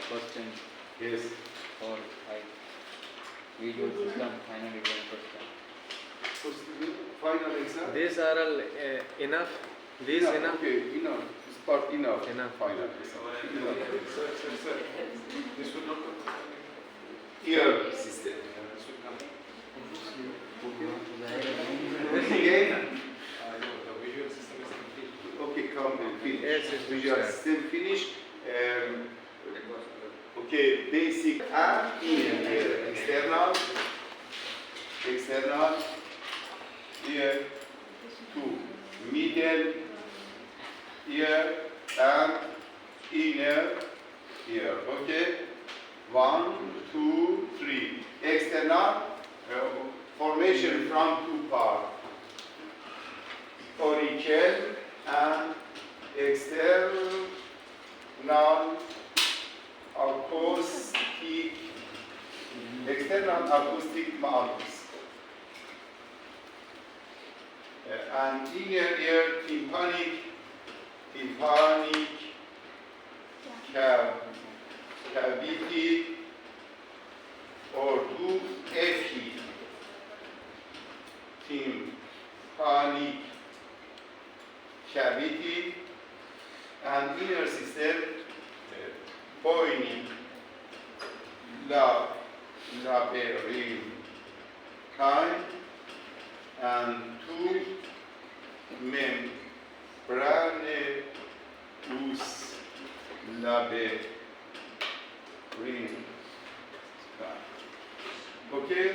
question Yes. for like visual system final exam question. What's the final exam? These are all enough. These enough. Okay, enough. This part enough. Enough. Final exam. Enough. Sir. This will not come. Ear system. This will come. Again. The visual system is complete. Okay, come and finish. Yes, it's Visual finished. system finish. Okay, basic and inner ear. External. Ear. 2. Middle ear and inner ear. Okay? 1, 2, 3. External formation from 2 parts. Auricle and external acoustic, meatus. And inner ear tympanic cavity or 2 epi tympanic cavity and inner system poignant labyrinthine and 2 membranous labyrinthine. Okay?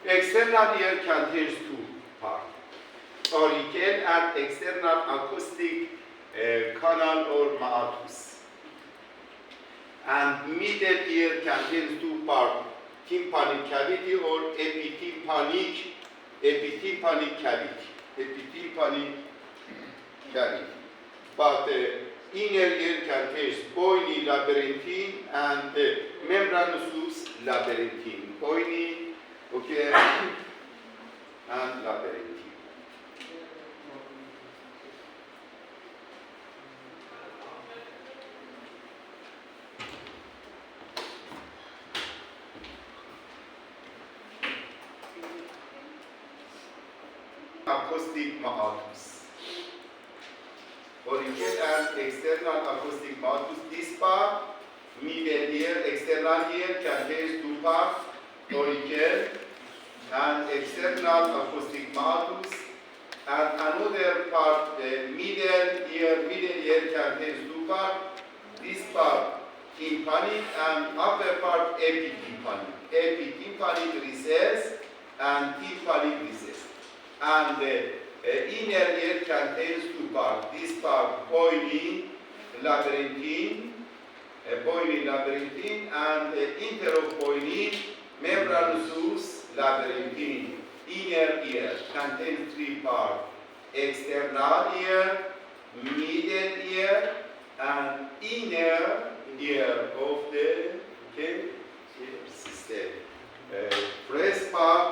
External ear contains 2 parts. Auricle and external acoustic canal or meatus. And middle ear contains 2 parts, tympanic cavity or epitympanic cavity. But inner ear contains poignant labyrinthine and membranous labyrinthine. Poignant, okay, and labyrinthine. Acoustic meatus. Auricle and external acoustic meatus. This part, middle ear, external ear contains 2 parts, auricle and external acoustic meatus. And another part, middle ear contains 2 parts. This part, tympanic and upper part, epitympanic. Epitympanic recess and tympanic recess. And inner ear contains 2 parts. This part, poignant labyrinthine, and interopoignant membranous labyrinthine. Inner ear contains 3 parts: external ear, middle ear, and inner ear of the system. First part,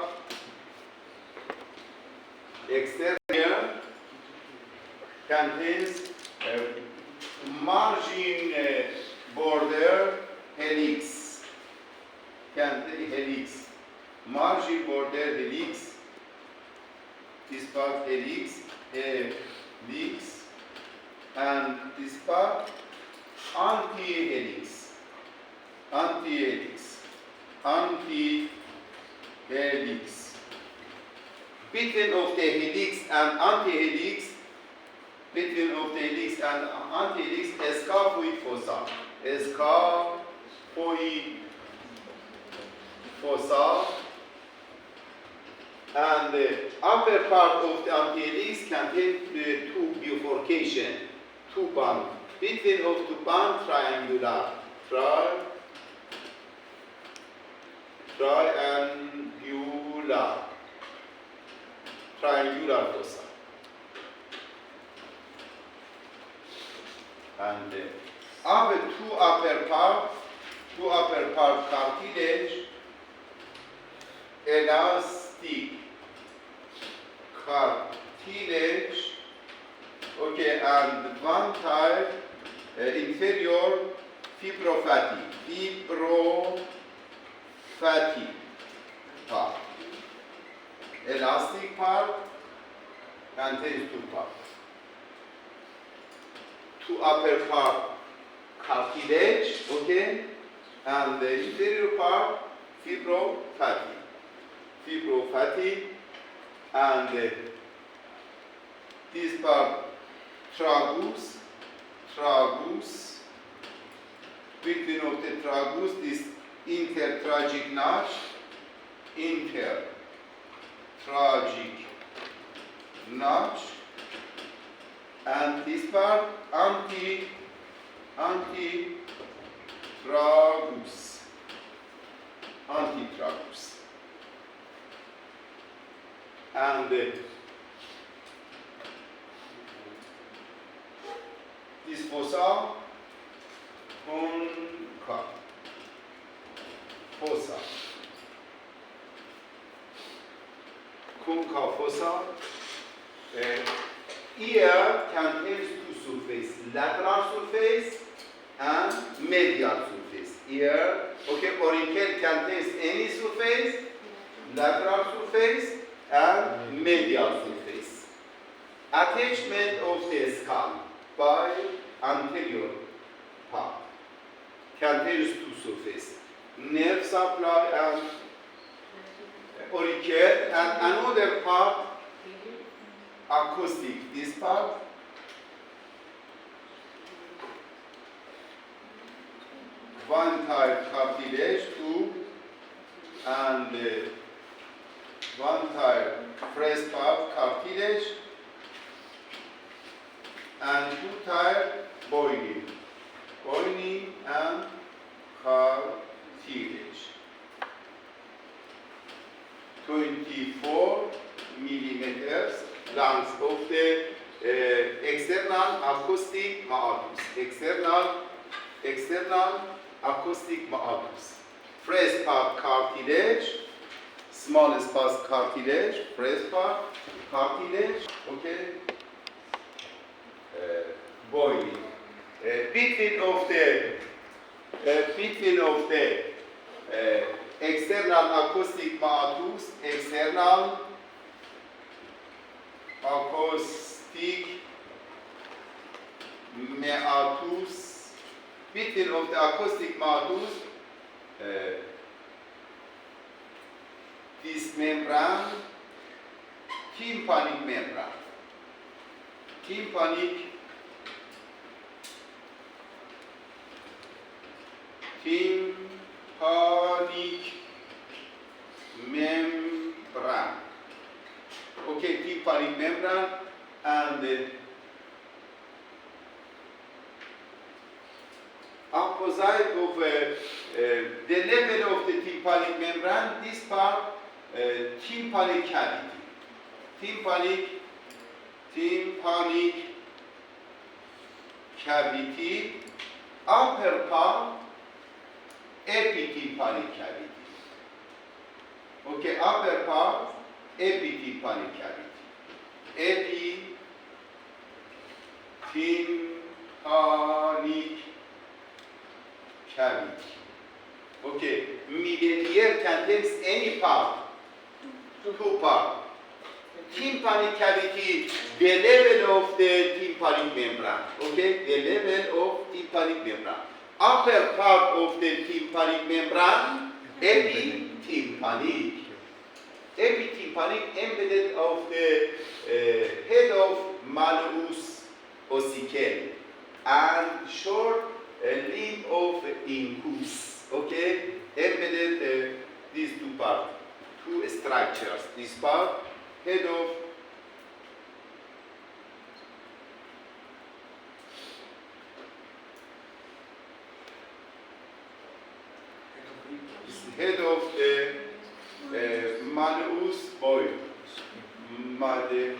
external ear contains margin border helix. Margin border helix. This part helix, and this part anti-helix. Between of the helix and anti-helix, scaphoid fossa. And the upper part of the anti-helix contains 2 bifurcation, 2 bands. Between of 2 bands, triangular fossa. And 2 upper part cartilage, elastic cartilage, okay, and one type inferior fibrofatty, fibrofatty part. Elastic part contains two parts. Two upper part cartilage, okay, and the inferior part fibrofatty. Fibrofatty, and this part tragus, between of the tragus, this intertragic notch, and this part antitragus. And this fossa concha. Concha fossa. Ear contains two surfaces, lateral surface and medial surface. Ear, okay, auricle contains any surface, lateral surface and medial surface. Attachment of the skull by anterior part contains two surfaces, nerve supply and auricle, and another part acoustic. This part one type cartilage, two, and one type fresh part cartilage, and two type bony and cartilage. 24 millimeters length of the external acoustic meatus. External acoustic meatus. Fresh part cartilage, small space cartilage, fresh part cartilage, okay. Bony. Between of the external acoustic meatus, external acoustic meatus, between of the acoustic meatus, this membrane, tympanic membrane. Tympanic membrane. Okay, tympanic membrane, and opposite of the level of the tympanic membrane, this part tympanic cavity. Tympanic cavity, upper part epitympanic cavity. Okay, upper part epitympanic cavity. Epitympanic cavity. Okay, middle ear contains any part, two parts. Tympanic cavity, the level of the tympanic membrane. Okay, the level of tympanic membrane. Upper part of the tympanic membrane, epitympanic. Epitympanic embedded of the head of malleus ossicle and short limb of incus. Okay, embedded these two parts, two structures. This part, head of malleus boy. Malleus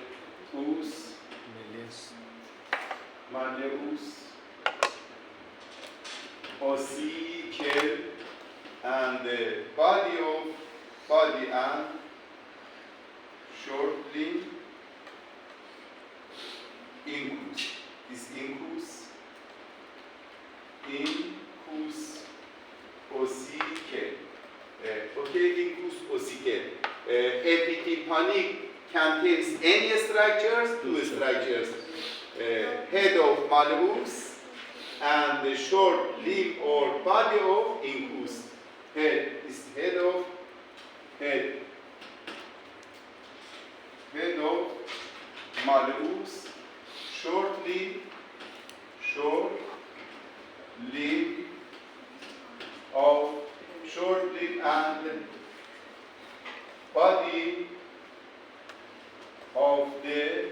ossicle, and the body and short limb incus. This incus Epitympanic contains any structures, two structures, head of malleus and the short limb or body of incus. Head is head of malleus, short limb and body of the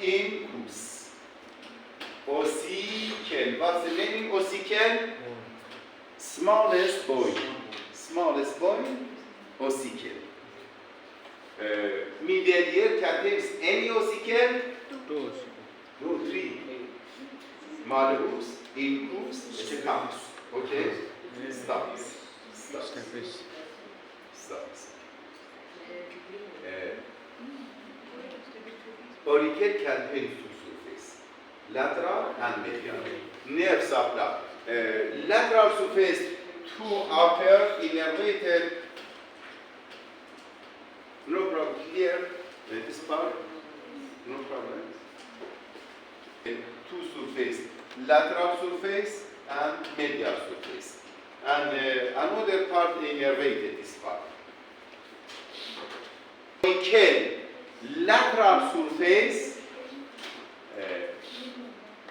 incus. Ossicle. What's the meaning? Ossicle? Smallest bone. Smallest bone, ossicle. Middle ear contains any ossicle? Two. No, three. Malleus, incus, stapes. Okay? Stapes. Stapes. Auricle contains two surfaces, lateral and medial. Nerve supply. Lateral surface, two upper innervated. No problem. Here, this part, no problem. Two surfaces, lateral surface and medial surface. And another part innervated, this part. Auricle, lateral surface,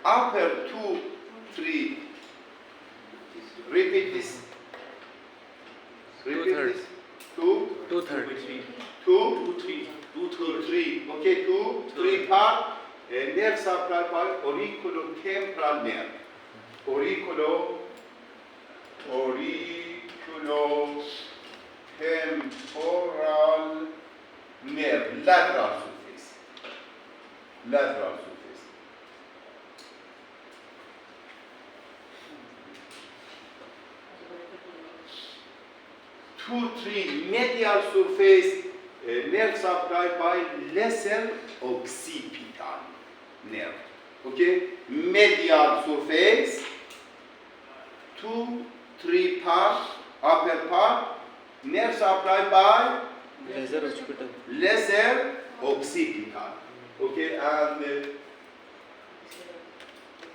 upper 2, 3. Repeat this. Repeat this. 2, 2/3. 2, 3. Okay, 2, 3 part. Nerve supply by auriculotemporal nerve. Auriculotemporal nerve. Lateral surface. Lateral surface. Two, three, medial surface, nerve supply by lesser occipital nerve. Okay, medial surface, 2, 3 part, upper part, nerve supply by Laser hospital. lesser occipital. Okay, and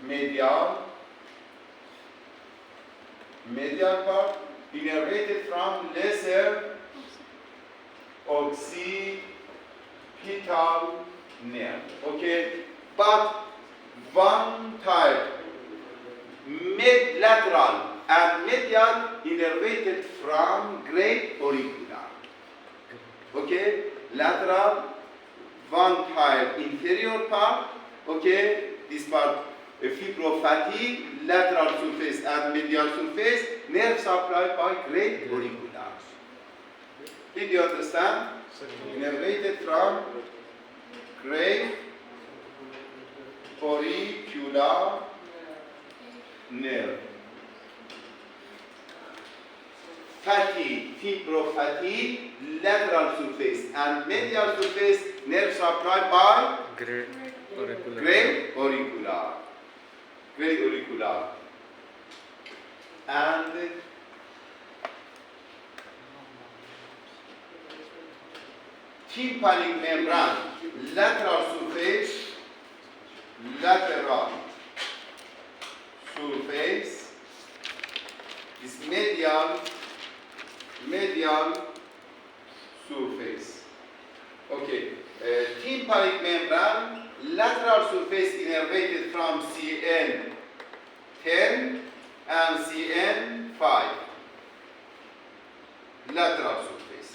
medial part innervated from lesser occipital nerve. Okay, but one type, lateral and medial innervated from great auricular. Okay, lateral, one type, inferior part. Okay, this part, fibrofatty, lateral surface and medial surface, nerve supplied by great auricular. Did you understand? Innervated from great auricular nerve. Fatty, fibrofatty, lateral surface and medial surface, nerve supplied by Great auricular. great auricular. Great auricular. And tympanic membrane, lateral surface is medial surface. Okay, tympanic membrane, lateral surface innervated from CN10 and CN5. Lateral surface.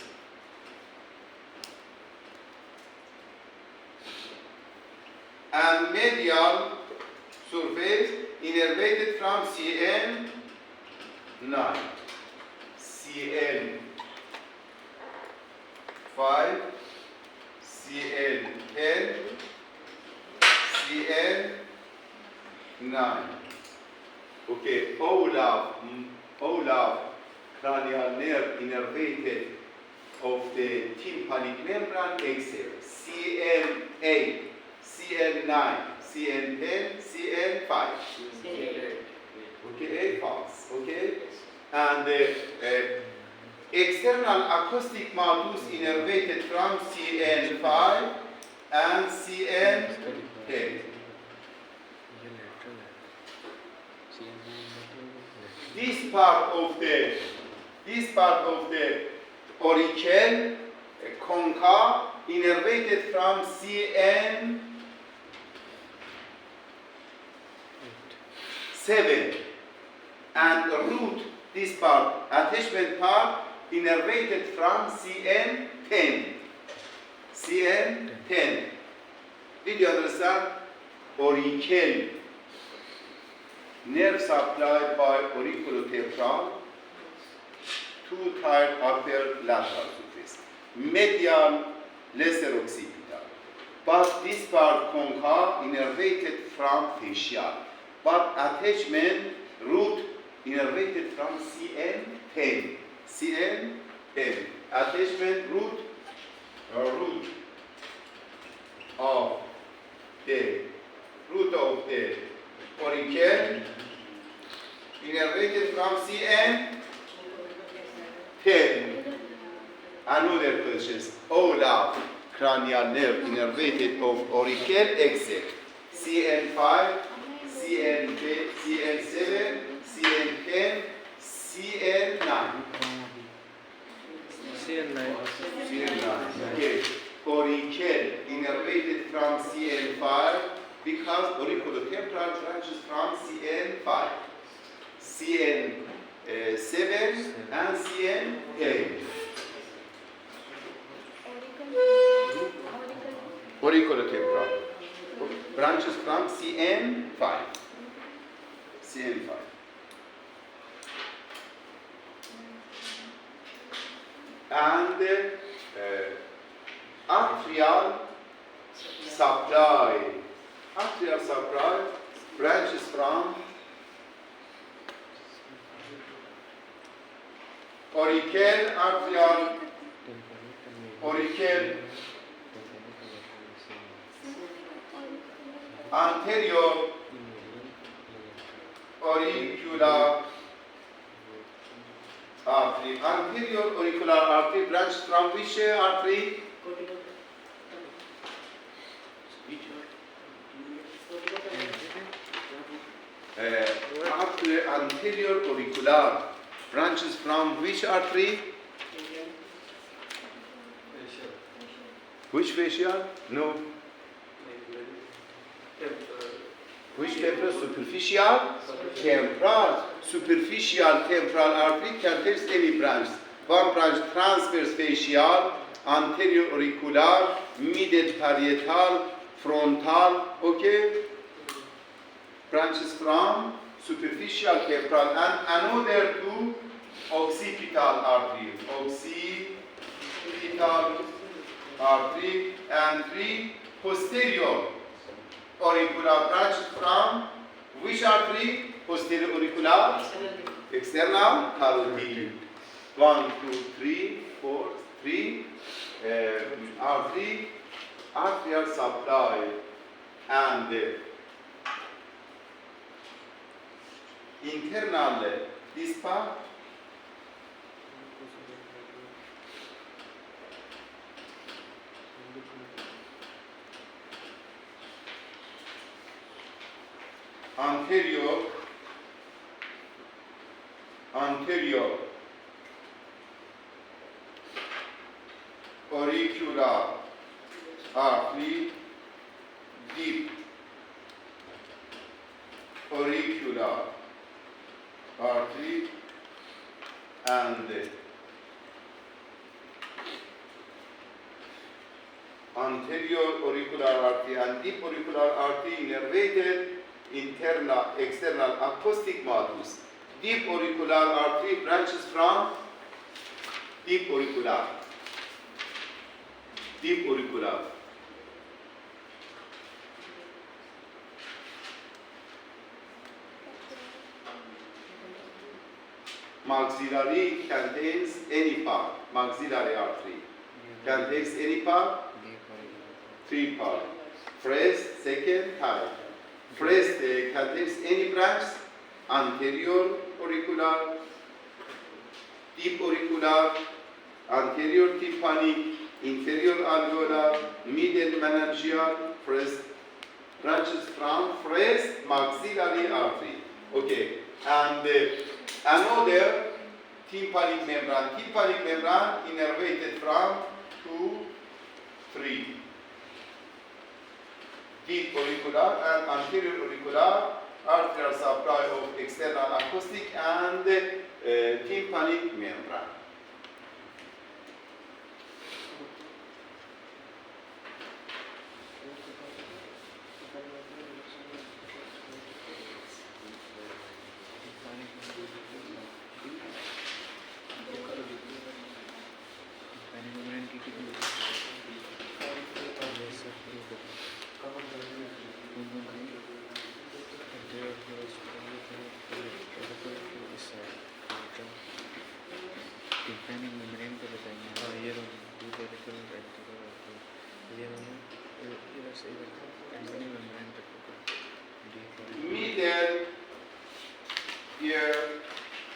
And medial surface innervated from CN9, CN5, CN10, CN9. Okay, all of cranial nerve innervated of the tympanic membrane except CN8, CN9, CN10, CN5. Okay, 8 parts. Okay, and external acoustic malus innervated from CN5 and CN10. This part of the auricle concha innervated from CN7 and root, this part, attachment part, innervated from CN10. CN10. Did you understand? Auricle, nerve supplied by auriculotemporal, two-tiered upper lateral surface, medial, lesser occipital. But this part concha innervated from facial, but attachment root innervated from CN10. CN10. Attachment root of the auricle innervated from CN10. Another question. All of cranial nerve innervated of auricle except CN5, CN7, CN10, CN9. CN9. CN9. Okay. Auricle innervated from CN5 because auriculotemporal branches from CN5, CN7 and CN10. Auriculotemporal branches from CN5. CN5. And atrial supply. Atrial supply branches from auricle, auricle, anterior auricular artery. Anterior auricular artery branches from which artery? Anterior auricular branches from which artery? Which facial? No. Which temporal? Superficial? Temporal. Superficial temporal artery can take any branch. One branch transverse facial, anterior auricular, middle parietal, frontal, okay? Branches from superficial temporal and another two occipital artery. Occipital artery and three posterior auricular branches from which artery? Posterior auricular, external carotid. 1, 2, 3, 4, 3 artery, arterial supply and internal this part. Anterior auricular artery, deep auricular artery and anterior auricular artery and deep auricular artery innervated internal, external acoustic malus. Deep auricular artery branches from deep auricular. Deep auricular. Maxillary contains any part. Maxillary artery contains any part. Three parts. First, second, third. First contains any branch, anterior auricular, deep auricular, anterior tympanic, inferior alveolar, middle meningeal, first branches from first maxillary artery. Okay, and another tympanic membrane. Tympanic membrane innervated from 2, 3. Deep auricular and anterior auricular arterial supply of external acoustic and tympanic membrane.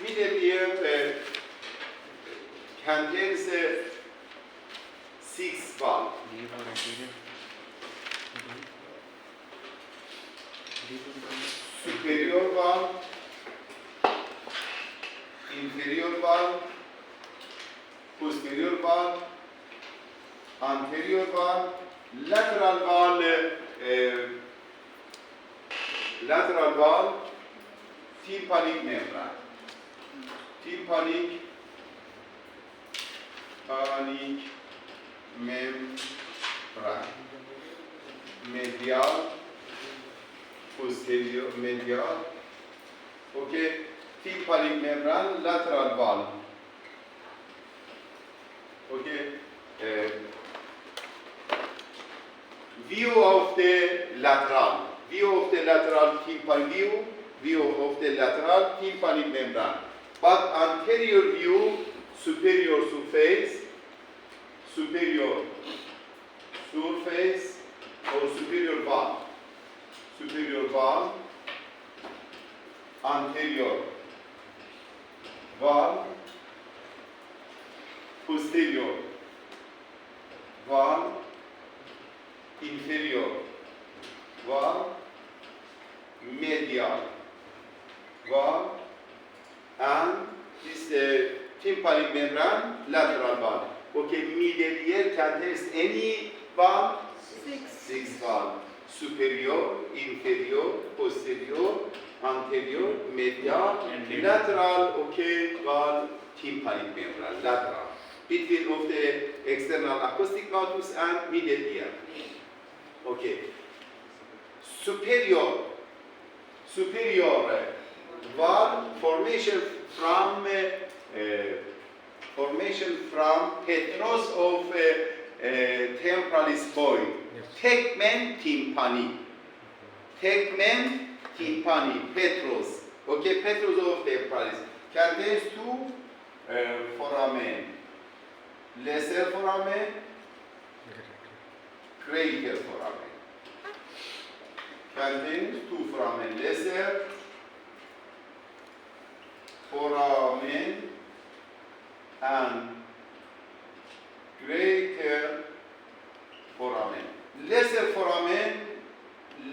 Middle ear contains 6 valves. Superior valve, inferior valve, posterior valve, anterior valve, lateral valve, tympanic membrane. Tympanic membrane. Medial, posterior, medial. Okay, tympanic membrane, lateral valve. Okay. View of the lateral tympanic view of the lateral tympanic membrane. But anterior view, superior surface or superior valve, anterior valve, posterior valve, inferior valve, medial valve, and this tympanic membrane, lateral valve. Okay, middle ear contains any valve? 6 valve. Superior, inferior, posterior, anterior, medial, and lateral, okay, valve, tympanic membrane, lateral. Between of the external acoustic valves and middle ear. Okay. Superior valve formation from petros of temporalis void. Tegmen tympani, petros. Okay, petros of temporalis contains 2 foramen. Lesser foramen, greater foramen. Contains 2 foramen. Lesser foramen and greater foramen. Lesser foramen,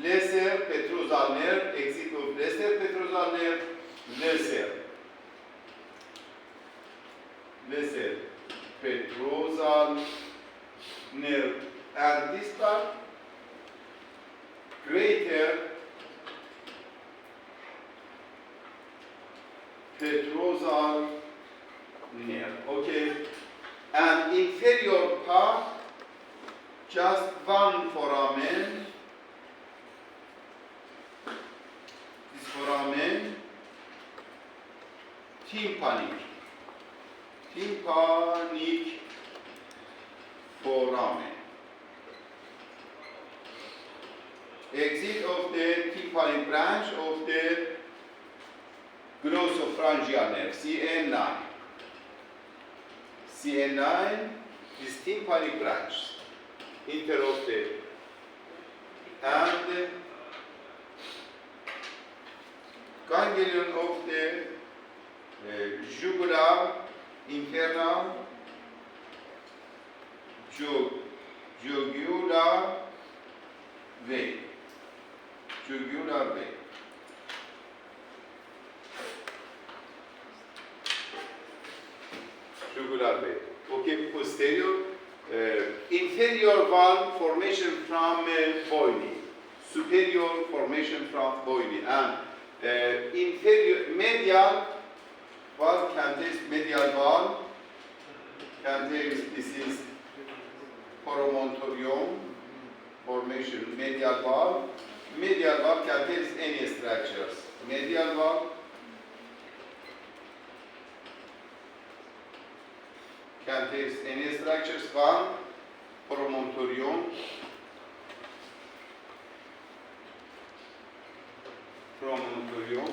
lesser petrosal nerve, exit of lesser petrosal nerve, lesser petrosal nerve, and this part greater petrosal nerve. Okay, and inferior part just 1 foramen. This foramen tympanic foramen. Exit of the tympanic branch of the glossopharyngeal nerve, CN9. CN9 is tympanic branch, interrupted, and ganglion of the jugular internal jugular vein. Jugular vein. Jugular vein. Okay, posterior. Inferior valve formation from Boyne. Superior formation from Boyne. And inferior medial valve contains medial valve. Contains, this is promontorium formation, medial valve. Medial valve contains any structures. Medial valve contains any structures. One, promontorium. Promontorium.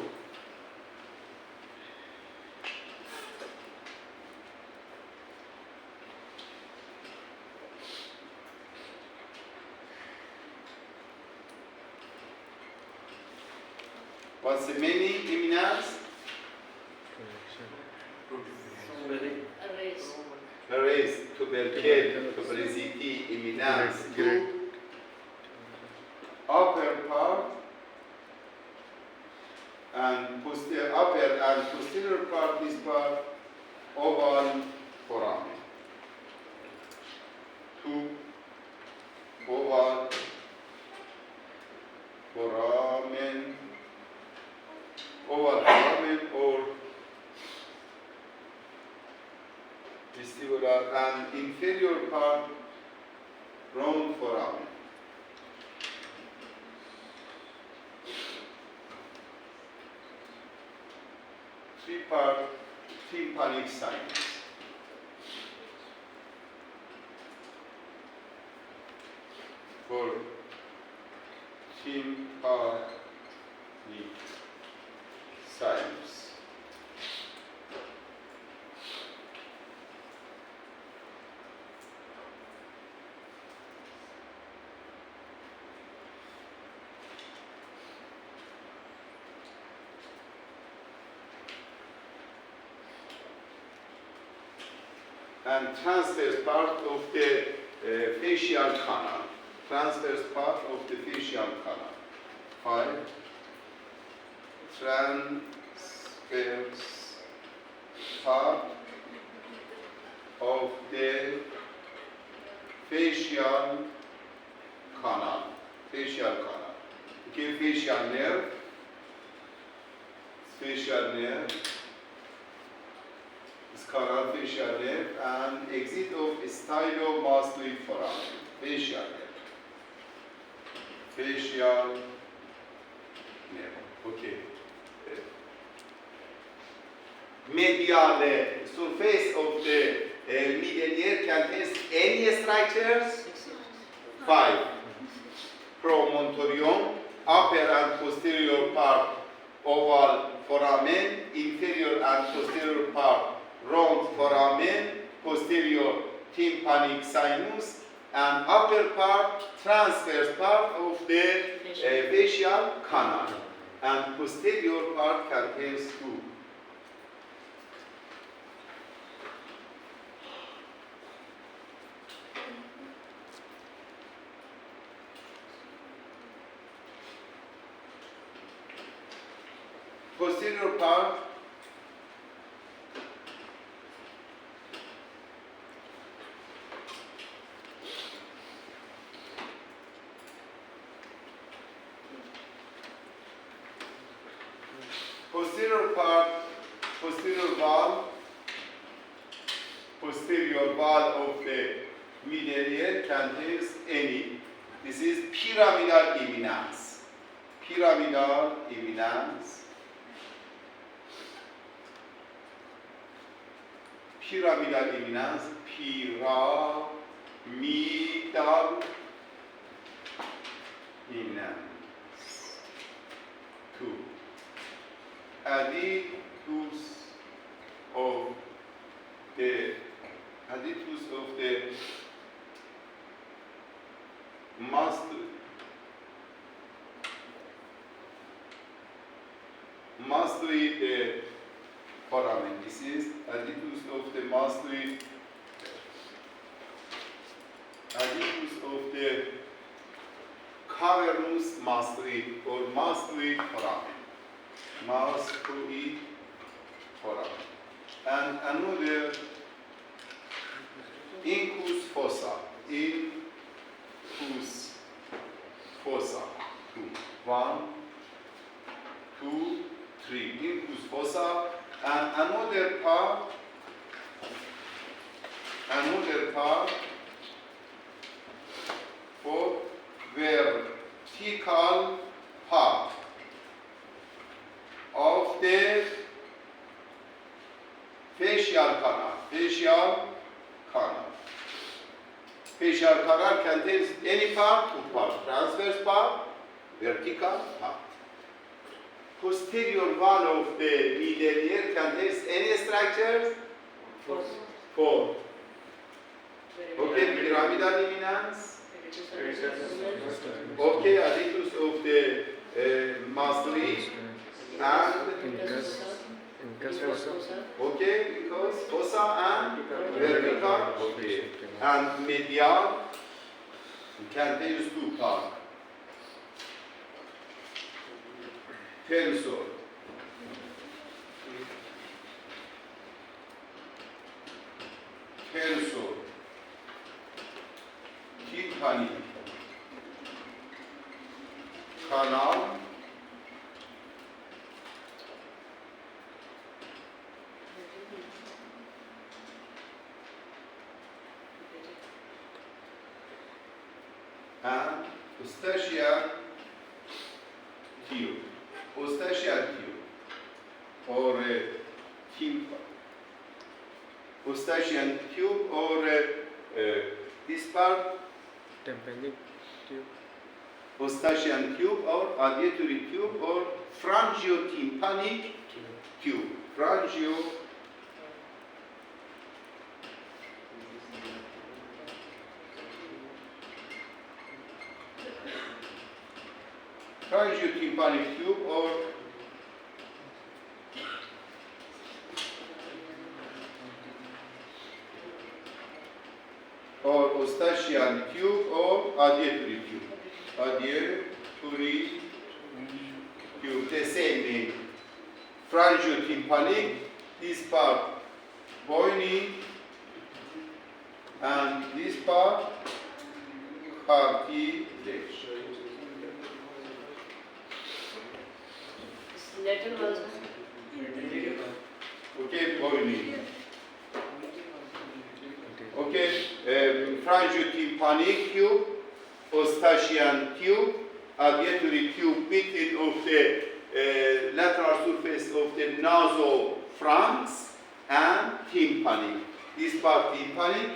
What's the meaning, eminence? Raise, tubercle, tuberosity, eminence. Two, upper part and posterior, upper and posterior part, this part, oval foramen. Two, oval foramen, oval foramen or vestibular, and inferior part, round foramen. Three-part tympanic sinus. For tympanic sinus. And transverse part of the facial canal. Transverse part of the facial canal. 5. Transverse part of the facial canal. Facial canal. Okay, facial nerve. Facial nerve. Canal, facial nerve, and exit of stylomastoid foramen. Facial nerve. Facial nerve. Okay. Medial surface of the middle ear contains any structures? 5. Promontorium, upper and posterior part, oval foramen, inferior and posterior part, round foramen, posterior tympanic sinus, and upper part, transverse part of the facial canal, and posterior part contains 2. Posterior part, posterior valve of the middle ear contains any. This is pyramidal eminence. Pyramidal eminence. Pyramidal eminence. Pyramidal eminence. 2. Additus of the mastoid foramen. This is adipose of the mastoid, adipose of the cavernous mastoid or mastoid foramen. Mastoid foramen. And another incus fossa. Incus fossa. 2. 1, 2, 3. Incus fossa. And another part for vertical part of the facial canal. Facial canal contains any part, two part, transverse part, vertical part. Posterior wall of the middle ear contains any structures? Four. Okay, pyramidal eminence. Okay, adipose of the mastoid and Incus fossa. okay, because fossa and vertical. Okay, and medial contains two parts. Tensor. Tensor. Tympanic. Canal. And eustachian tube. Eustachian tube or eustachian tube or this part Tympanic tube. eustachian tube or auditory tube or pharyngotympanic tube. Pharyngotympanic tube or eustachian tube or auditory tube. Auditory tube, the same name. Pharyngotympanic, this part bony, and this part cartilage. Lateral walls. Okay, bony. Okay, pharyngotympanic tube, eustachian tube, auditory tube between of the lateral surface of the nasopharynx and tympanic. This part tympanic,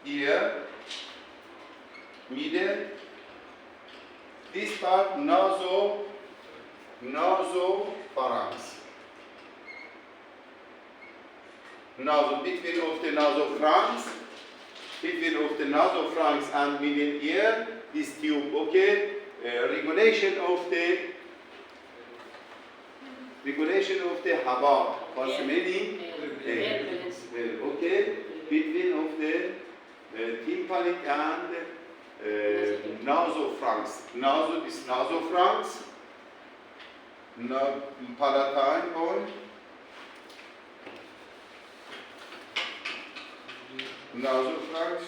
ear, middle. This part nasopharynx. Between of the nasopharynx and middle ear, this tube, okay? Regulation of the haba, possibly, okay? Between of the tympanic and nasopharynx. This nasopharynx, palatine bone. Nasopharynx,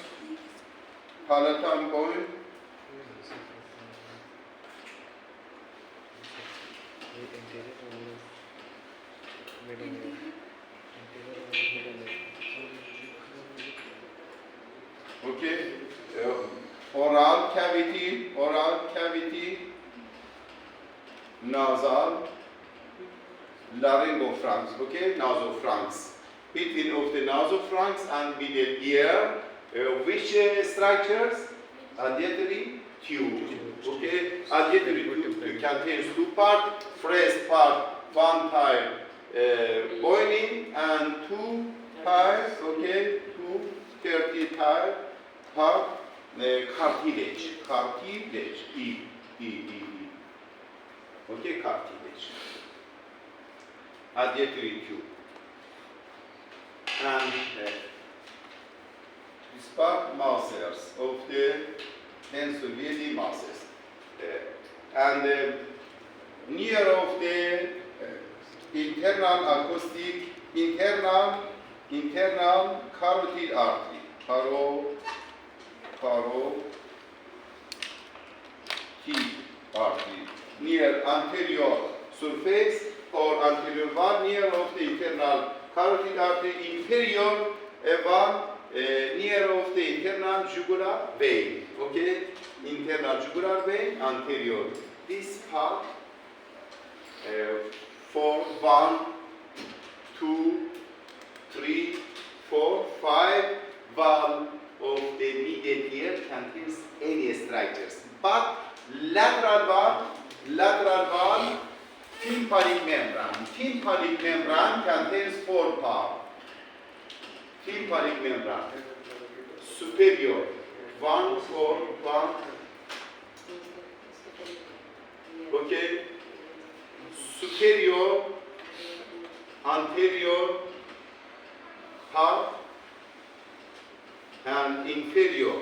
palatine bone, okay, oral cavity, nasal, laryngopharynx, okay, nasopharynx. Between of the nasopharynx and middle ear, which structures? Auditory tube. Okay, auditory tube contains two parts. First part, one type bony and two types. Okay, two 30 type part cartilage. Okay, cartilage. Auditory tube. and this part muscles of the tensory muscles. And near of the internal acoustic, internal carotid artery, carotid artery, near anterior surface or anterior wall, near of the internal carotid artery, inferior one, near of the internal jugular vein, okay? Internal jugular vein, anterior. This part, for 1, 2, 3, 4, 5 valve of the median ear contains any structures. But lateral valve, tympanic membrane. Tympanic membrane contains 4 parts. Tympanic membrane. Superior. 1, 4, 1. Okay. Superior, anterior part, and inferior,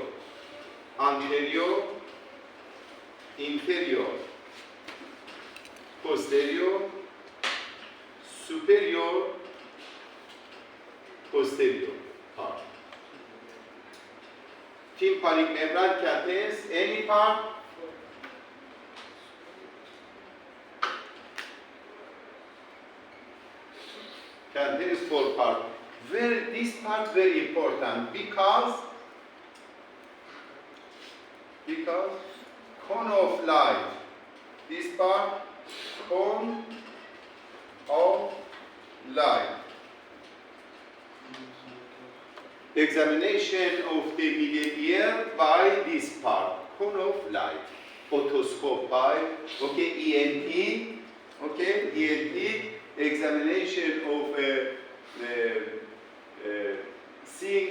inferior, posterior, superior, posterior part. Tympanic membrane contains any part. Contains 4 parts. This part very important because cone of light. This part, cone of light. Examination of the median ear by this part, cone of light. Otoscope by, ENT, ENT. Examination of seeing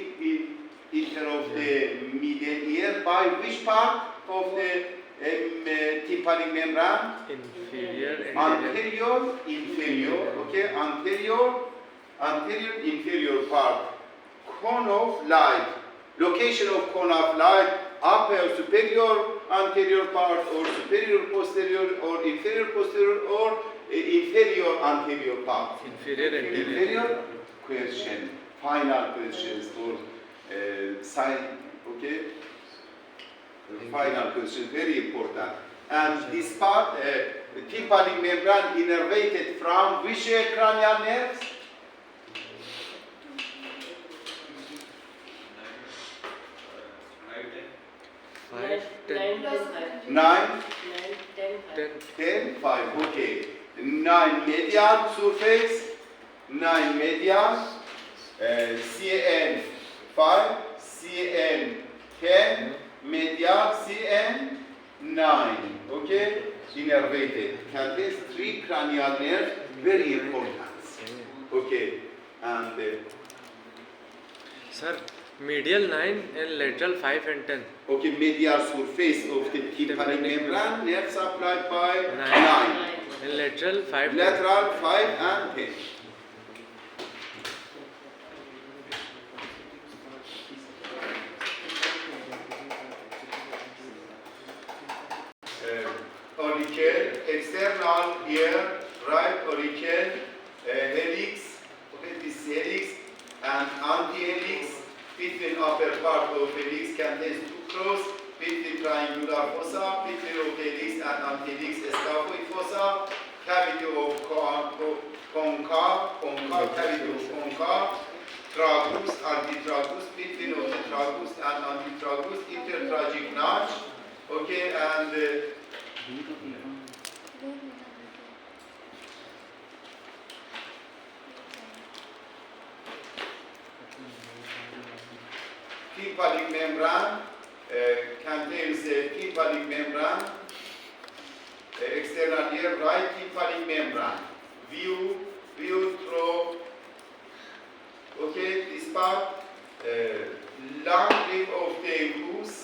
inter of the median ear by which part of the tympanic membrane? Inferior, Anterior, inferior, anterior, inferior part. Cone of light. Location of cone of light, upper superior anterior part, or superior posterior, or inferior posterior, or inferior anterior part. Inferior question, final questions for sign, final question, very important. And this part, tympanic membrane innervated from which cranial nerves? 5, 10, 9, 10. 10, 5, okay. 9 medial surface, 9 medial, CN 5, CN 10, medial CN 9, okay? Innervated. Contains 3 cranial nerves, very important. Okay, and Sir, medial 9 and lateral 5 and 10. okay, medial surface of the tympanic membrane, nerve supplied by 9. 9. And lateral 5. Lateral 5 and 10. Auricle, external ear, right auricle, helix, okay, this helix and anti-helix, between upper part of helix contains 2 cross, between triangular fossa, between of helix and anti-helix scaphoid fossa, cavity of concave, cavity of concave, tragus, antitragus, between of the tragus and antitragus, intertragic notch, okay, and tympanic membrane contains tympanic membrane, external ear, right tympanic membrane. View through, okay, this part, long rib of the goose,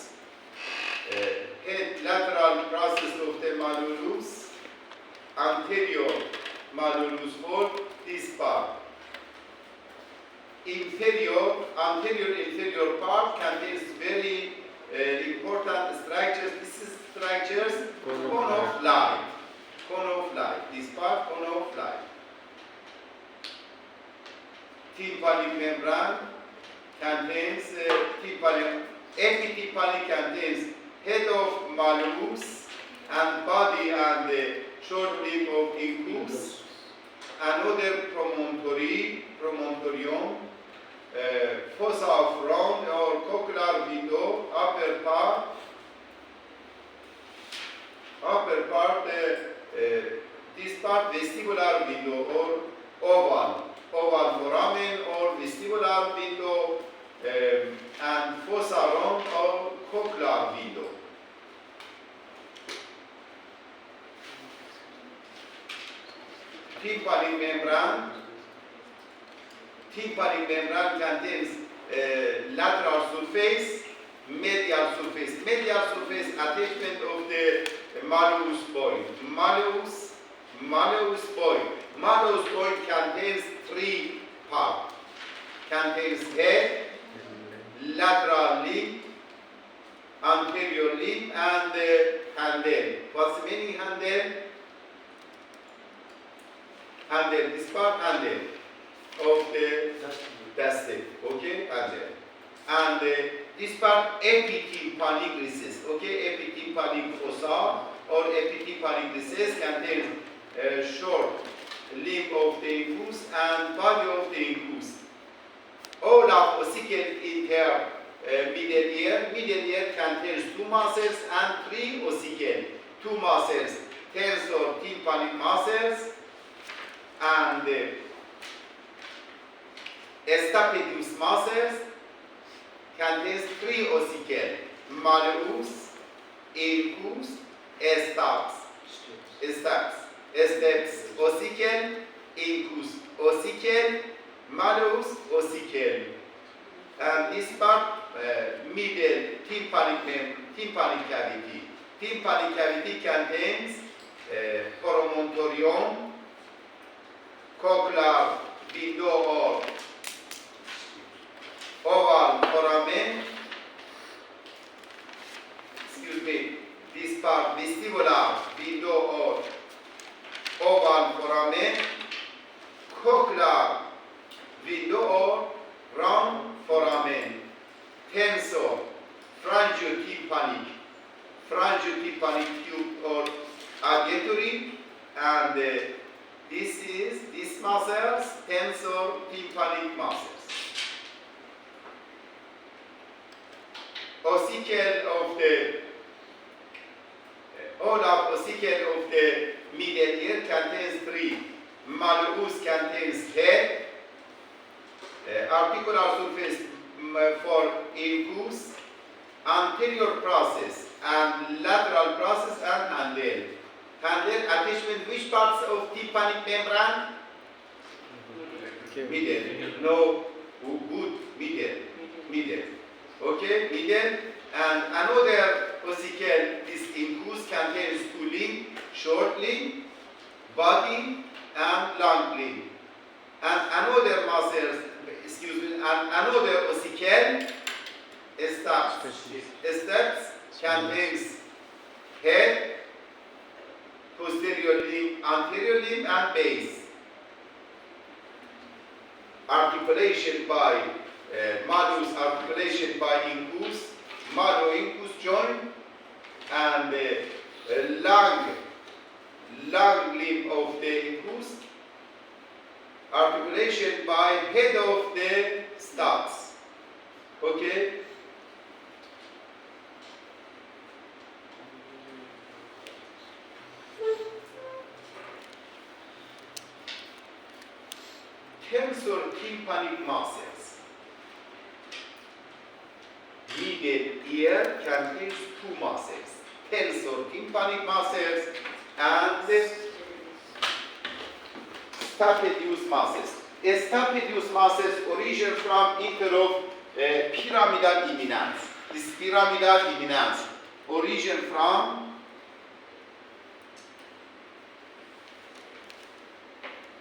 head lateral process of the malleolus, anterior malleolus fold, this part. anterior part contains very important structures. This is structures cone of light. This part cone of light. Tympanic membrane contains epitympanic contains head of malleus and body and short limb of incus. Another promontorium, fossa of round or cochlear window, upper part, this part vestibular window or oval foramen or vestibular window, and fossa round or cochlear window. Tympanic membrane contains lateral surface, medial surface. Medial surface attachment of the malleus point. Malleus point contains three parts. Contains head, lateral limb, anterior limb, and handle. What's the meaning handle? Handle, this part handle of the dusting, okay, handle. And this part epitympanic recess, okay, epitympanic fossa or epitympanic recess contains short limb of the incus and body of the incus. All of ossicle in here, middle ear contains two muscles and three ossicle, two muscles, tensor tympanic muscles, and stapedius muscles contains three ossicle, malleus, incus, steps, ossicle, incus, ossicle, malleus, ossicle. And this part, middle tympanic cavity. Tympanic cavity contains promontorium, cochlear window or oval foramen, this part vestibular window or oval foramen, cochlear window or round foramen, tensor, frangiotympanic tube or adductory, and these muscles, tensor tympanic muscles. Ossicle of the middle ear contains three. Malleus contains head, articular surface for incus, anterior process and lateral process and handle. Handle attachment which parts of tympanic membrane? Middle. No, good. Middle. Okay, middle. And another ossicle, this incus contains two limbs, short limb, body, and long limb. And another muscles, and another ossicle, steps contains head, posterior limb, anterior limb, and base. Articulation by malleus, articulation by incus, malleus-incus joint, and long limb of the incus. Articulation by head of the studs. Okay. Tensor tympanic muscles. Middle ear contains two muscles, tensor tympanic muscles and stapedius muscles. Stapedius muscles origin from interop pyramidal eminence. This pyramidal eminence origin from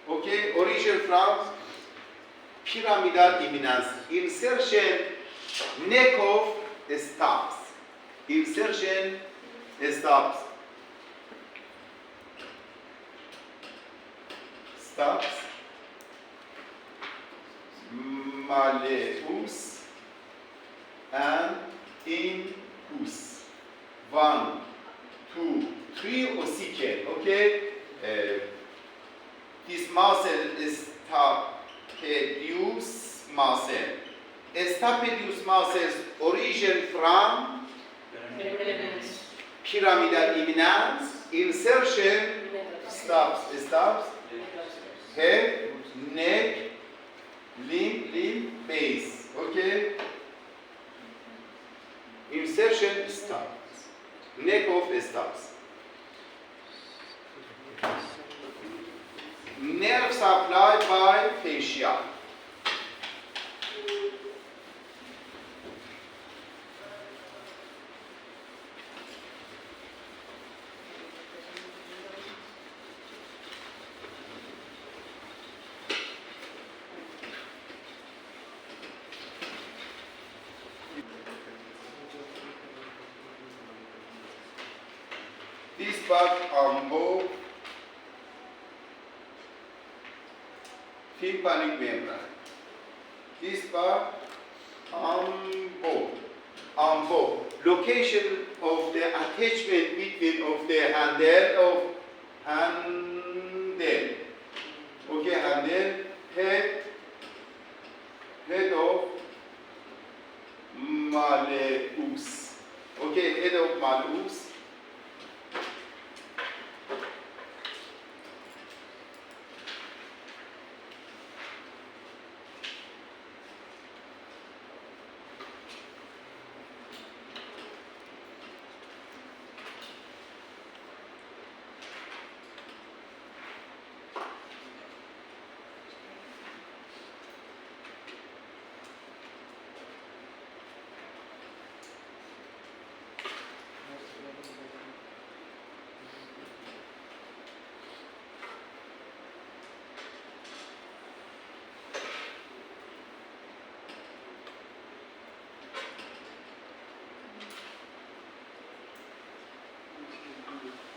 origin from pyramidal eminence. Insertion, neck of stops. Insertion, stops. Stops. Malleus and incus. 1, 2, 3 ossicle. Okay? This muscle is stapedius muscle. Stapedius muscles origin from pyramidal eminence. Insertion, stops, head, neck, limb, base. Okay? Insertion, stops. Neck of stops. Nerve supply by fascia. This part both tympanic membrane. This part both. Location of the attachment between of the handle. Okay, handle, head of malleus. Okay, head of malleus.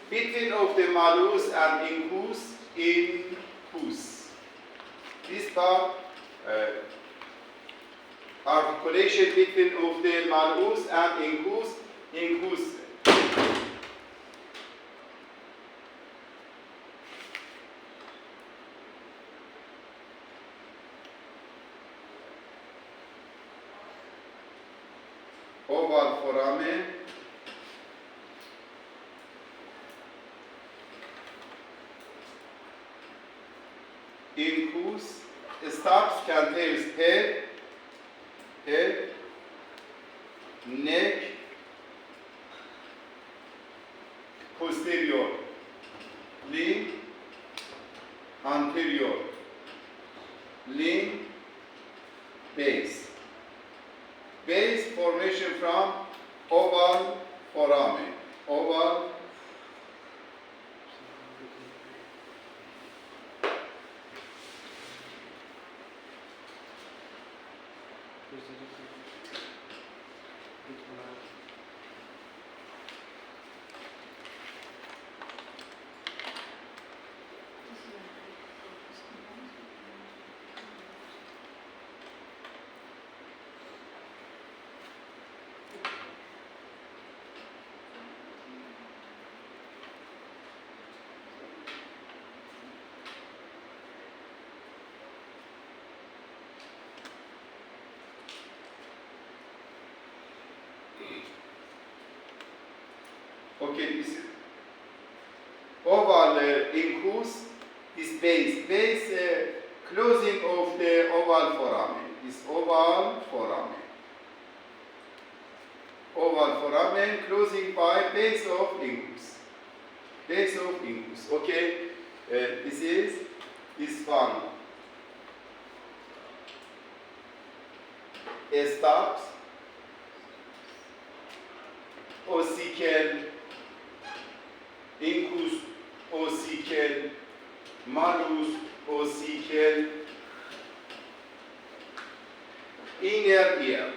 Between of the malleus and incus. This part articulation between of the malleus and incus. Oval foramen. Incus, stops contains head, neck, posterior, limb, anterior, limb, base. Base formation from oval foramen. Oval okay, this is oval incus, this base, closing of the oval foramen. This oval foramen closing by base of incus. Okay, this is this one. Stops, ossicle, incus ossicle, malleus ossicle, inner ear.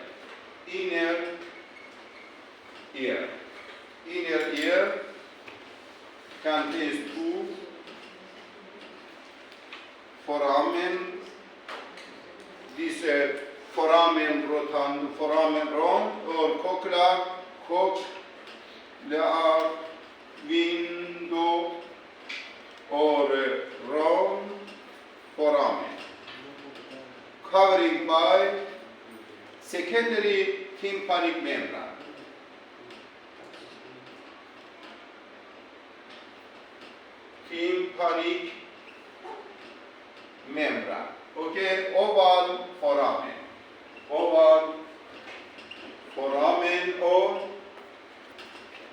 Inner ear. Inner ear contains two foramen. This foramen rotund, foramen rond, or cochlear window, or round foramen, covering by secondary tympanic membrane. Tympanic membrane. Okay, oval foramen. Oval foramen or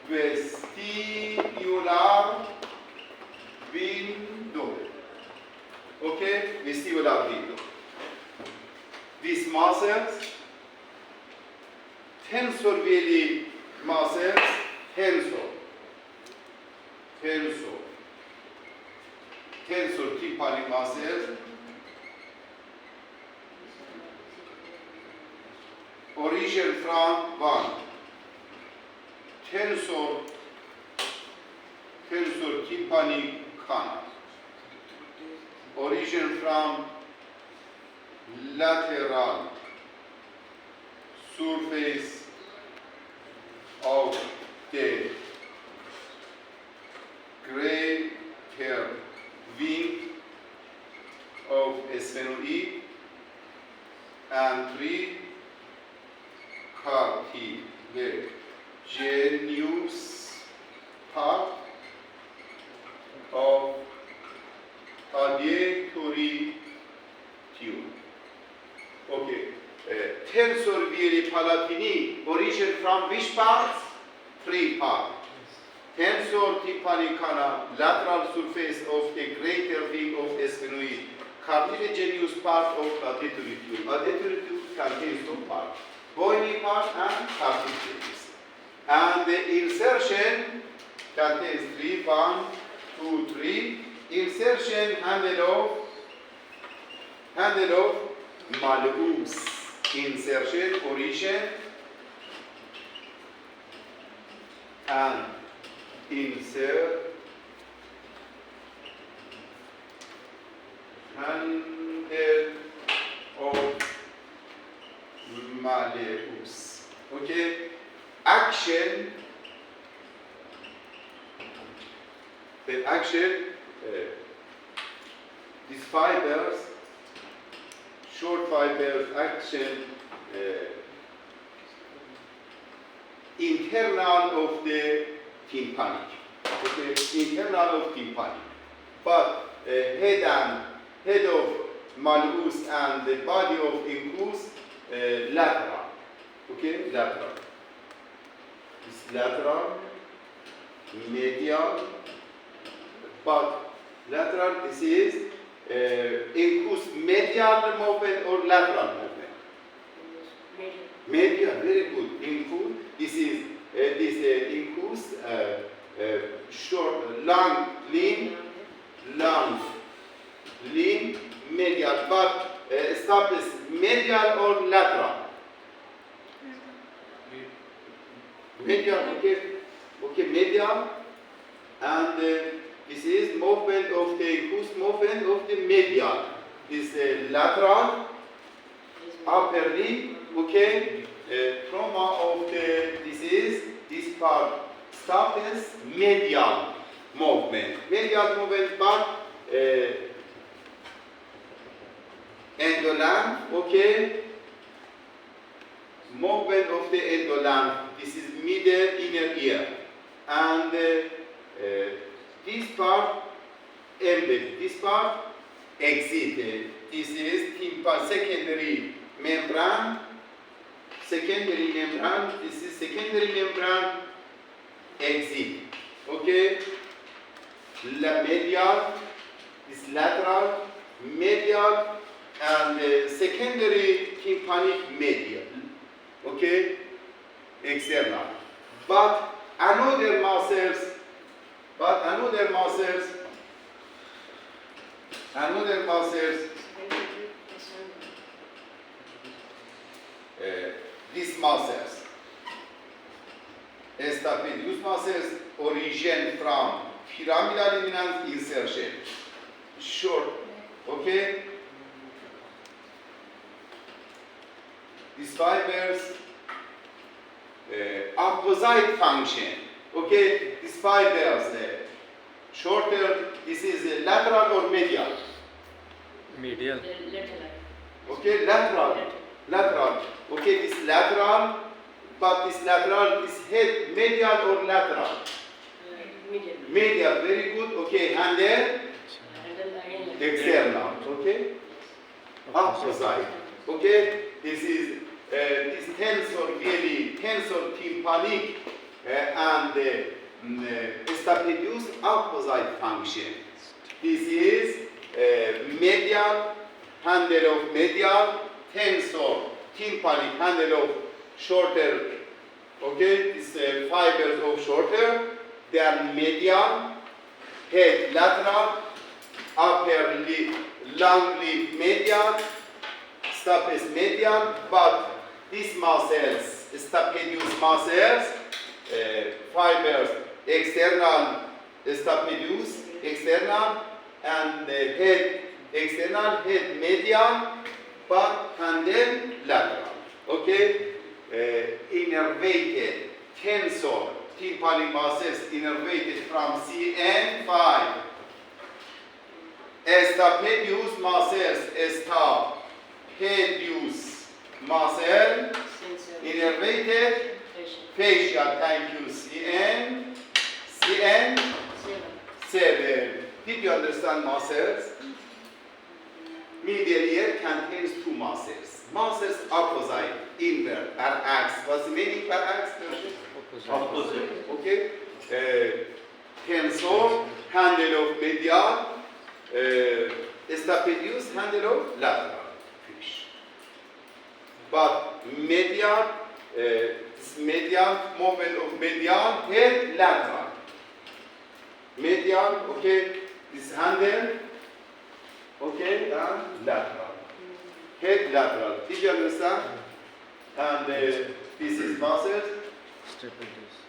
vestibular window. Okay, vestibular window. These muscles, tensor veli muscles, tensor tympanic muscles, origin from one, tensor tympanic canal, origin from lateral surface of the greater wing of sphenoid and three cartilaginous part of auditory tube. Okay. Tensor veli palatini origin from which parts? Three parts. Tensor tympanic canal, lateral surface of the greater wing of sphenoid, cartilaginous part of auditory tube. Auditory tube contains two parts, bony part and cartilaginous. And the insertion contains three, 1, 2, 3. Insertion handle of malleus. Insertion, origin, and insert handle of malleus. Okay, action. The action. These fibers, short fibers, action. Internal of the tympanic. Okay, internal of tympanic. But head of malleus and the body of incus lateral. Okay, lateral. This lateral, medial, but lateral. This is incus medial movement or lateral movement. Medial, very good. Incus. This is incus short, long, lean, medial. But establish medial or lateral. Medial, okay, medial, and this is movement of the incus, movement of the medial. This lateral, upper limb, okay. Trauma of this part stops medial movement. Medial movement, but endolamp, okay. Movement of the endolamp. This is middle inner ear, and this part embedded. This part exit. This is secondary membrane. Secondary membrane, this is secondary membrane exit. Okay? Medial, this lateral, medial, and secondary tympanic medial. Okay? External. But another muscles, these muscles. Stapedius muscles origin from pyramidal eminence insertion. Short, okay? These fibers opposite function. Okay, these fibers shorter. This is lateral or medial. Medial. Okay, lateral. Lateral. Okay, this lateral, but this lateral is head medial or lateral. Medial. Very good. Okay, and then external. Okay, opposite. Okay, this is this tensor really tensor tympanic and stapedius opposite function. This is medial handle of medial tensor tympanic handle of shorter. Okay, these fibers of shorter. They are medial, head lateral, upper lip, long lip medial, stapes medial, but these muscles, stapedius muscles, fibers, external stapedius, external, and head, external, head medial, but handle lateral. Okay? Innervated tensor tympanic muscles innervated from CN5. Stapedius muscles, stapedius muscle innervated facial. Thank you. CN7. Did you understand muscles? Medial ear contains two muscles. Muscles opposite, invert, parallax. What's the meaning parallax? Opposite. Okay. Tensor, handle of medial, stapedius, handle of lateral. Finish. But medial, this medial, movement of medial, head lateral. Medial, okay, this handle, okay, and lateral. Head lateral. Did you understand? And this is muscle.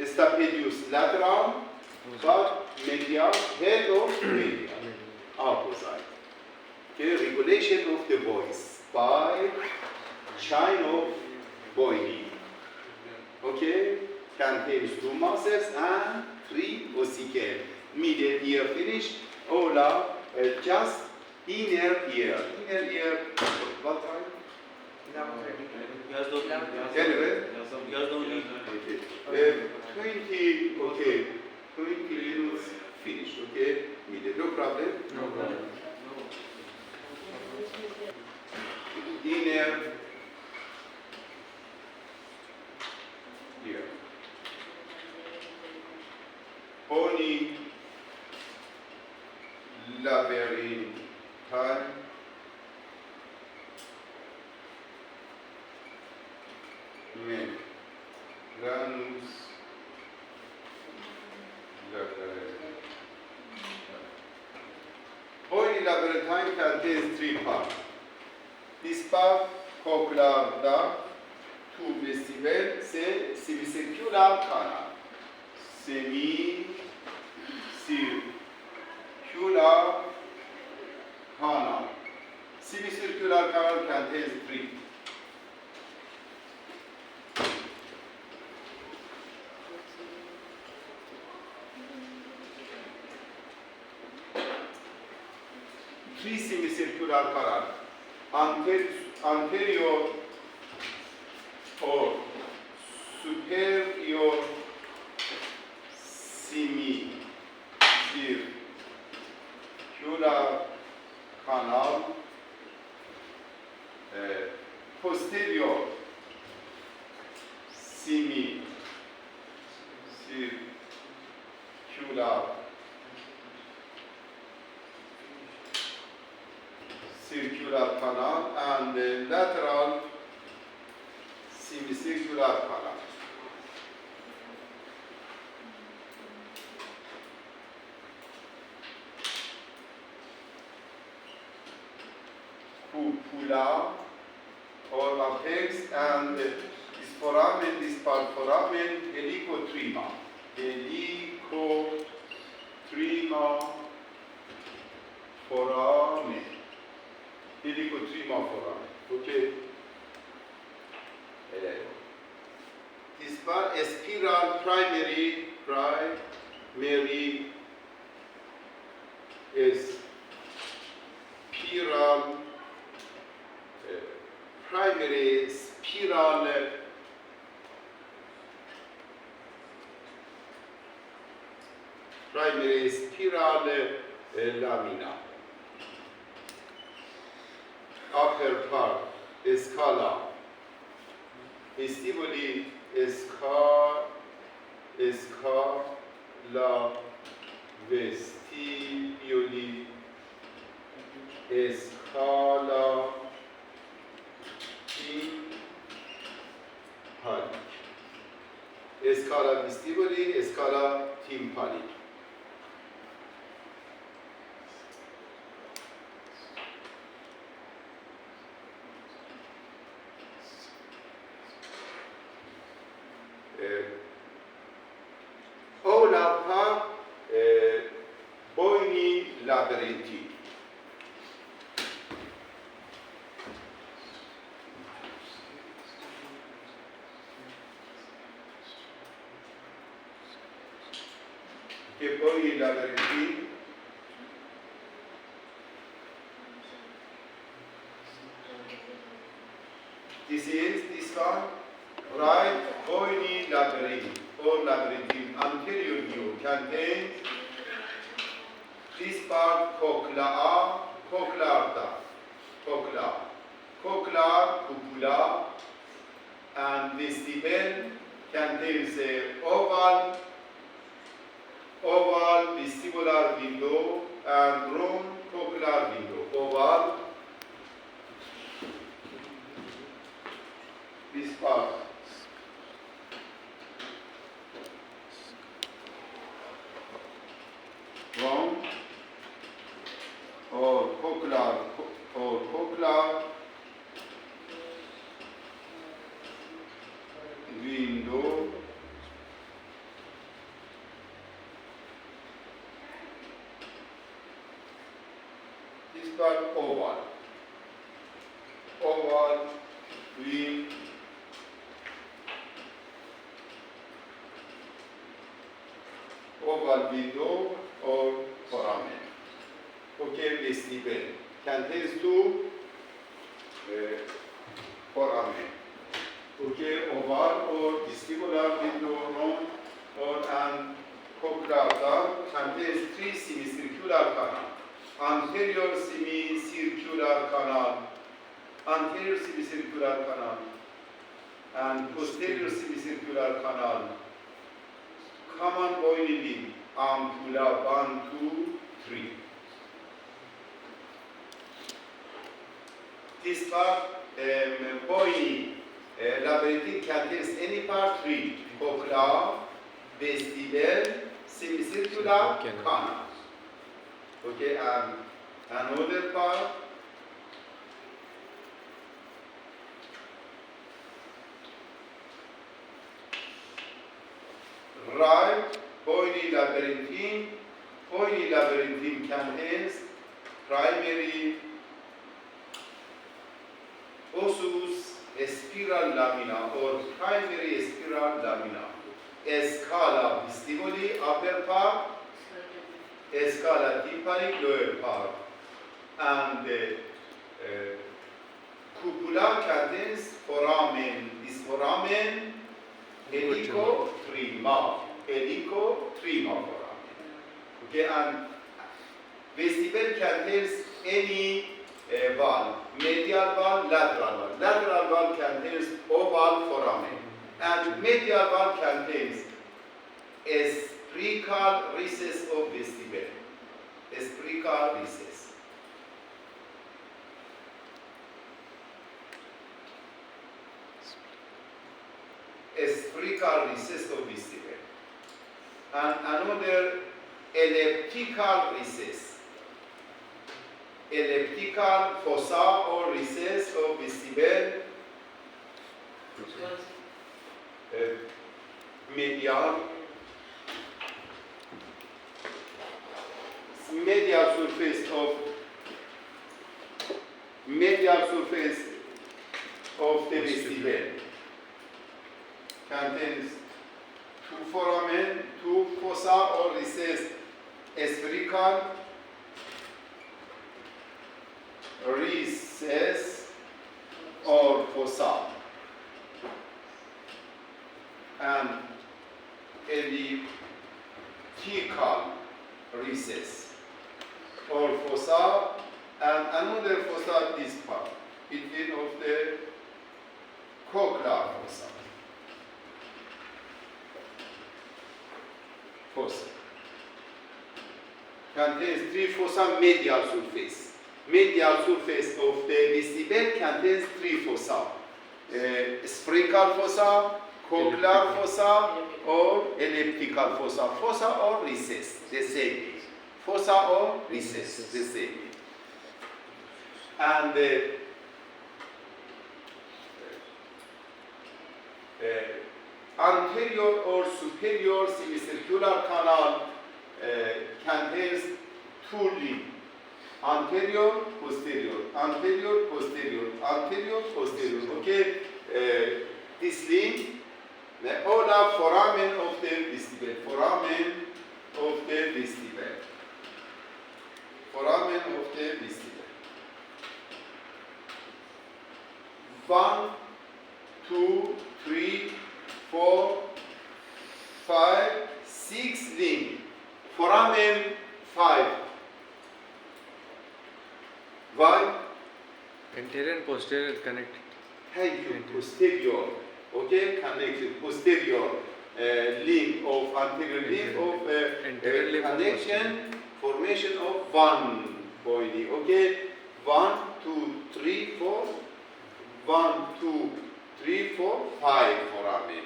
Stapedius lateral, but medial, head of medial, opposite. Okay, regulation of the voice by chine of Boyne. Okay, contains two muscles and three ossicle. Middle ear finished. Ola, just inner ear. Inner ear, what time? Anyway, okay. 20, okay, 20 minutes finished, okay? Middle, no problem? No problem. Inner ear. Pony labyrinthine membranous labyrinthine. Pony labyrinthine contains three parts. This part, cochlear duct, two vestibule, semicircular canal. Semicircular canal. Semicircular canal contains three. Three semicircular canal. Anterior or superior semicircular canal, posterior semicircular canal, and the lateral semicircular canal. Cupula or apex, and this foramen, this part foramen, helicotrema. Helicotrema foramen. Helicotrema foramen. Okay. This part spiral primary is spiral primary spiral lamina. Upper part scala. Vestibuli scala vestibuli scala tympanic. Scala vestibuli, scala tympanic. Olapa boini labyrinthi. Boini labyrinthi. This one, right? Boini labyrinth or labyrinthine anterior view contains this part cochlear duct, cochlear cupula, and vestibule contains a oval vestibular window and round cochlear window. Oval, this part. Round or cochlear window this part oval window or foramen. Okay, vestibule contains two foramen. Okay, oval or vestibular window round or an cochlear duct contains three semicircular canals. Anterior semicircular canal, and posterior semicircular canal. Common boini limb, ampulla 1, 2, 3. This part, boini labyrinthine contains any part 3, cochlear, vestibule, semicircular canal. Okay, and another part, right, boini labyrinthine contains primary ossus spiral lamina or primary spiral lamina. Scala vestibuli upper part, scala tympanic lower part, and cupula contains foramen. This foramen helicotrema foramen. Okay, and vestibule contains any valve, medial valve, lateral valve. Lateral valve contains oval foramen, and medial valve contains a spherical recess of vestibule. A spherical recess. A spherical recess of vestibule. And another elliptical recess. Elliptical fossa or recess of vestibule medial medial surface of the vestibule contains two foramen, two fossa or recessed spherical recess or fossa and elliptical recess or fossa and another fossa this part between of the cochlear fossa contains three fossa medial surface. Medial surface of the vestibule contains three fossa. Spherical fossa, cochlear fossa, or elliptical fossa. Fossa or recess, the same. Fossa or recess, the same. And anterior or superior semicircular canal contains two limbs. Anterior, posterior, anterior, posterior, anterior, posterior. Okay, this limb, the all foramen of the vestibule, foramen of the vestibule, foramen of the vestibule. 1, 2, 3, 4, 5, 6 limb. Foramen 5. Why? Anterior and posterior connected. Thank you. Posterior. Okay, connected. Posterior limb of anterior limb of Anterior limb of connection, formation of one body. Okay, 1, 2, 3, 4. 1, 2, 3, 4, 5 foramen.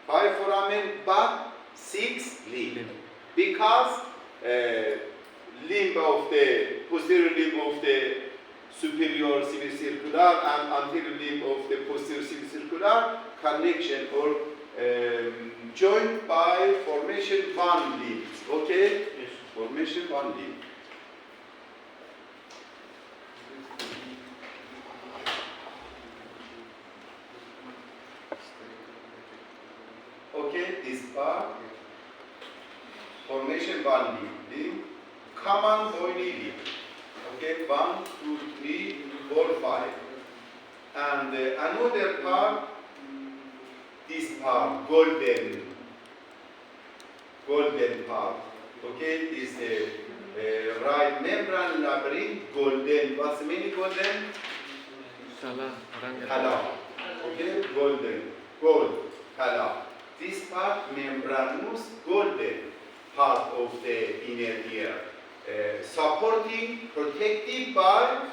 5 foramen, but 6 limb. Because limb of the posterior limb of the superior semicircular and anterior limb of the posterior semicircular connection or joined by formation one limb. Okay? Yes. Formation one limb. Okay, this part. Formation one limb. Common bony limb. Okay, 1, 2, 3, 4, 5. And another part, this part, golden part. Okay, this right membrane labyrinth, golden. What's the meaning golden? Color. Okay, golden, gold, color. This part, membranous, golden part of the inner ear. Supporting, protected by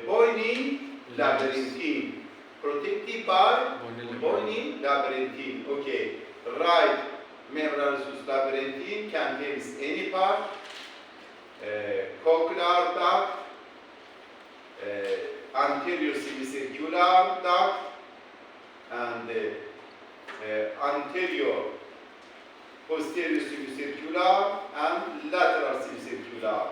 bony labyrinthine. Protected by bony labyrinthine. Okay. Right membranous labyrinthine contains any part. Cochlear duct, anterior semicircular duct, and anterior posterior semicircular and lateral semicircular.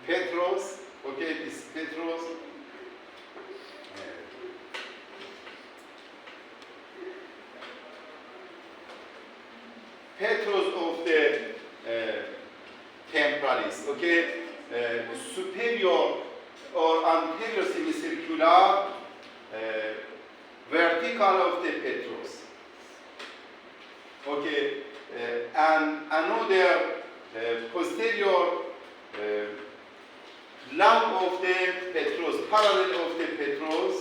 petros. Okay, this petros. Petros of the temporalis. Okay, superior or anterior semicircular vertical of the petros. Okay, and another posterior long of the petros, parallel of the petros,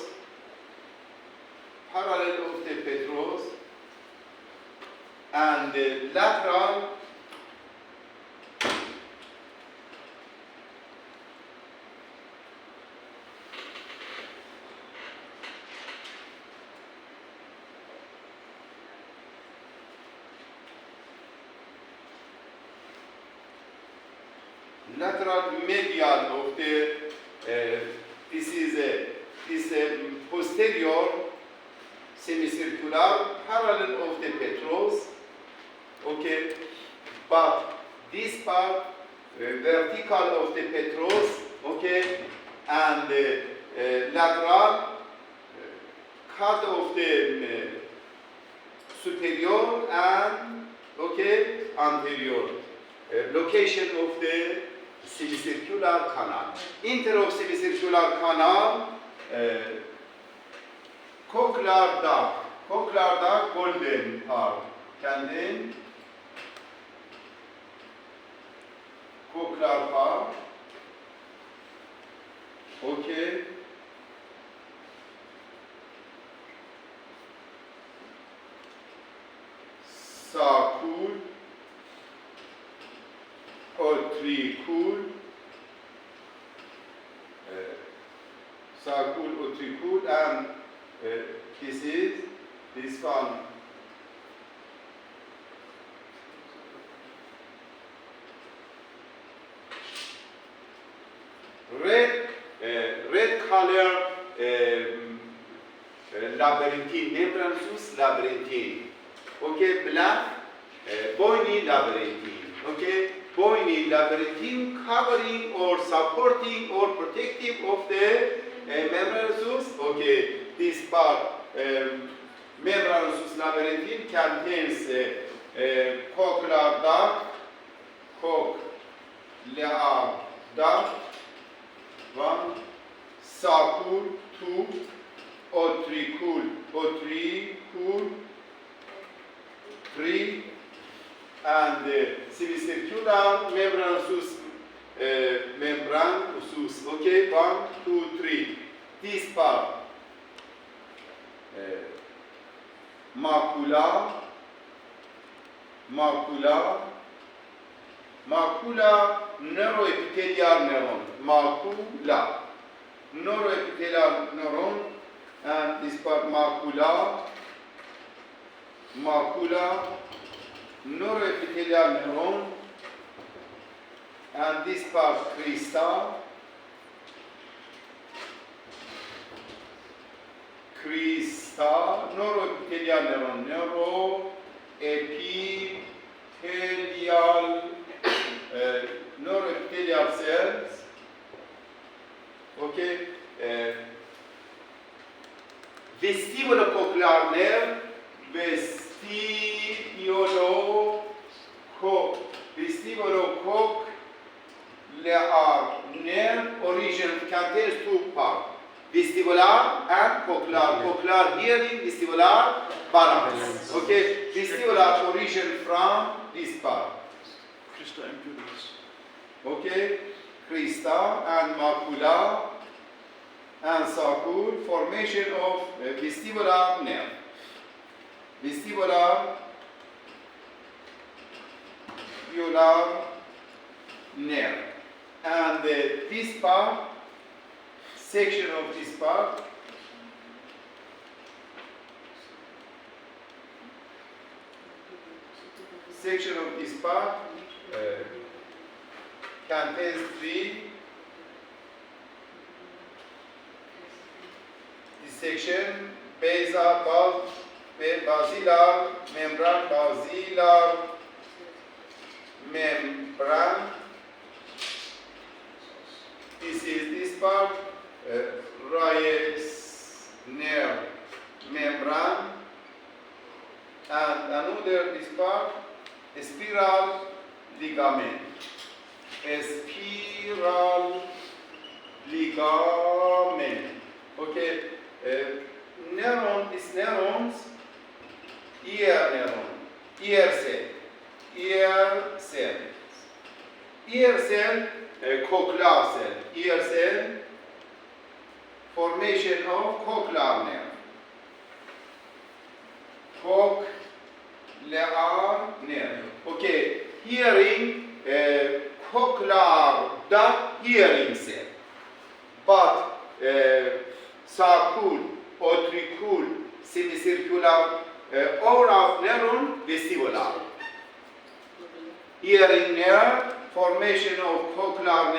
and the lateral medial of the this is a posterior semicircular parallel of the petros. Okay, but this part vertical of the petros. Okay, and lateral cut of the superior and okay anterior location of the semicircular canal. Inter of semicircular canal, cochlear duct, golden part. Kendin cochlear part. Okay. Sacul, otricul, sacul, otricul, and this one. Red color labyrinthine, membranous labyrinthine. Okay, black bony labyrinthine. Okay, bony labyrinthine covering or supporting or protective of the membranous. Okay, this part membranous labyrinthine contains cochlear duct, 1, sacul, 2, otricul, 3, and semicircular membranous okay, 1, 2, 3. This part, macula, neuroepithelial neuron, neuroepithelial neuron, and this part macula, neuroepithelial neuron, and this part crista, neuroepithelial neuron, neuroepithelial cells. Okay, vestibulocochlear nerve, vestibulocochlear nerve origin contains 2 parts, vestibular and cochlear. Cochlear hearing, vestibular balance. Okay, vestibular origin from this part. Okay, crista and macula and sacul, formation of vestibular nerve. Vestibular nerve. And this part, section of this part, contains 3. This section, basilar membrane, This is this part, raised nerve membrane, and another this part, spiral ligament. Spiral ligament. Okay, neuron is neurons, ear neuron, ear cell, cochlear cell, ear cell, formation of cochlear nerve. Cochlear nerve. Okay, hearing, cochlear duct hearing cell. But sarcule, ventricule, semicircular, all of neuron vestibular. Hearing nerve, formation of cochlear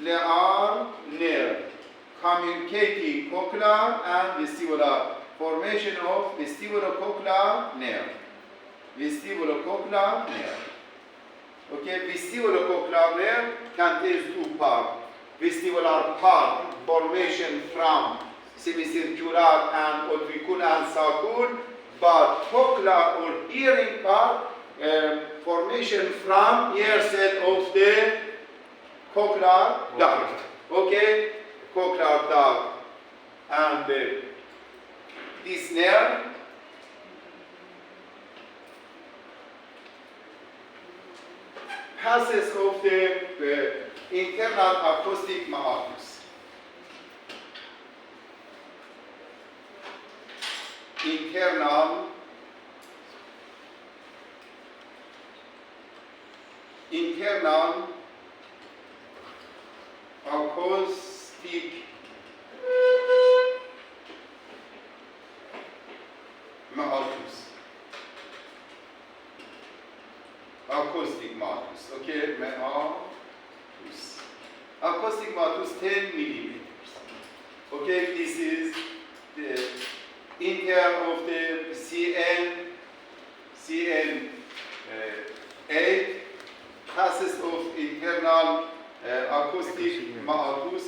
nerve, communicating cochlear and vestibular, formation of vestibulocochlear nerve. Vestibulocochlear nerve. Okay, vestibulocochlear nerve contains two parts. Vestibular part, formation from semicircular and ventricular and sarcule, but cochlear or hearing part, formation from ear cell of the cochlear duct. Okay, cochlear duct, and this nerve passes of the internal acoustic meatus. Internal acoustic meatus. Acoustic meatus. Okay, meatus. Acoustic meatus 10 millimeters. Okay, this is the inter of the CN 8 passes of internal acoustic meatus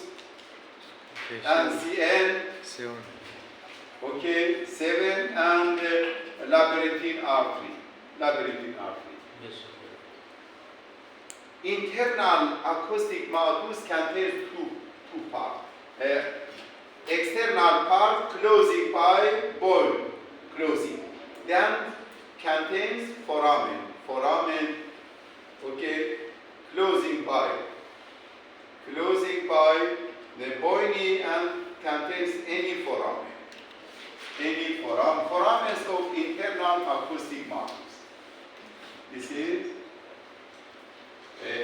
and CN 7. okay 7 and labyrinthine artery. Internal acoustic meatus contains two parts. External part closing by bone, closing. Then contains foramen, okay, closing by the bony and contains any foramen. Foramens of internal acoustic meatus. This is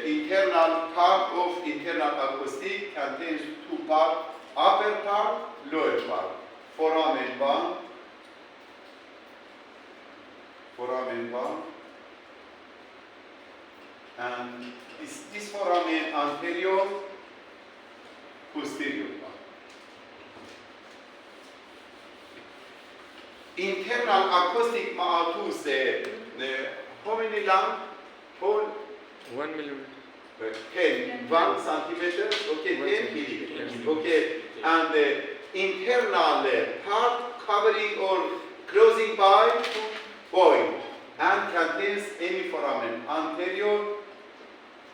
internal part of internal acoustic contains two parts, upper part, lower part. Foramen bone, and this foramen anterior, posterior part. Internal acoustic meatus, how many long? Whole 1 millimeter. 1 centimeter, okay, 10 millimeters, okay, and the internal part covering or closing by bone and contains any foramen. Anterior,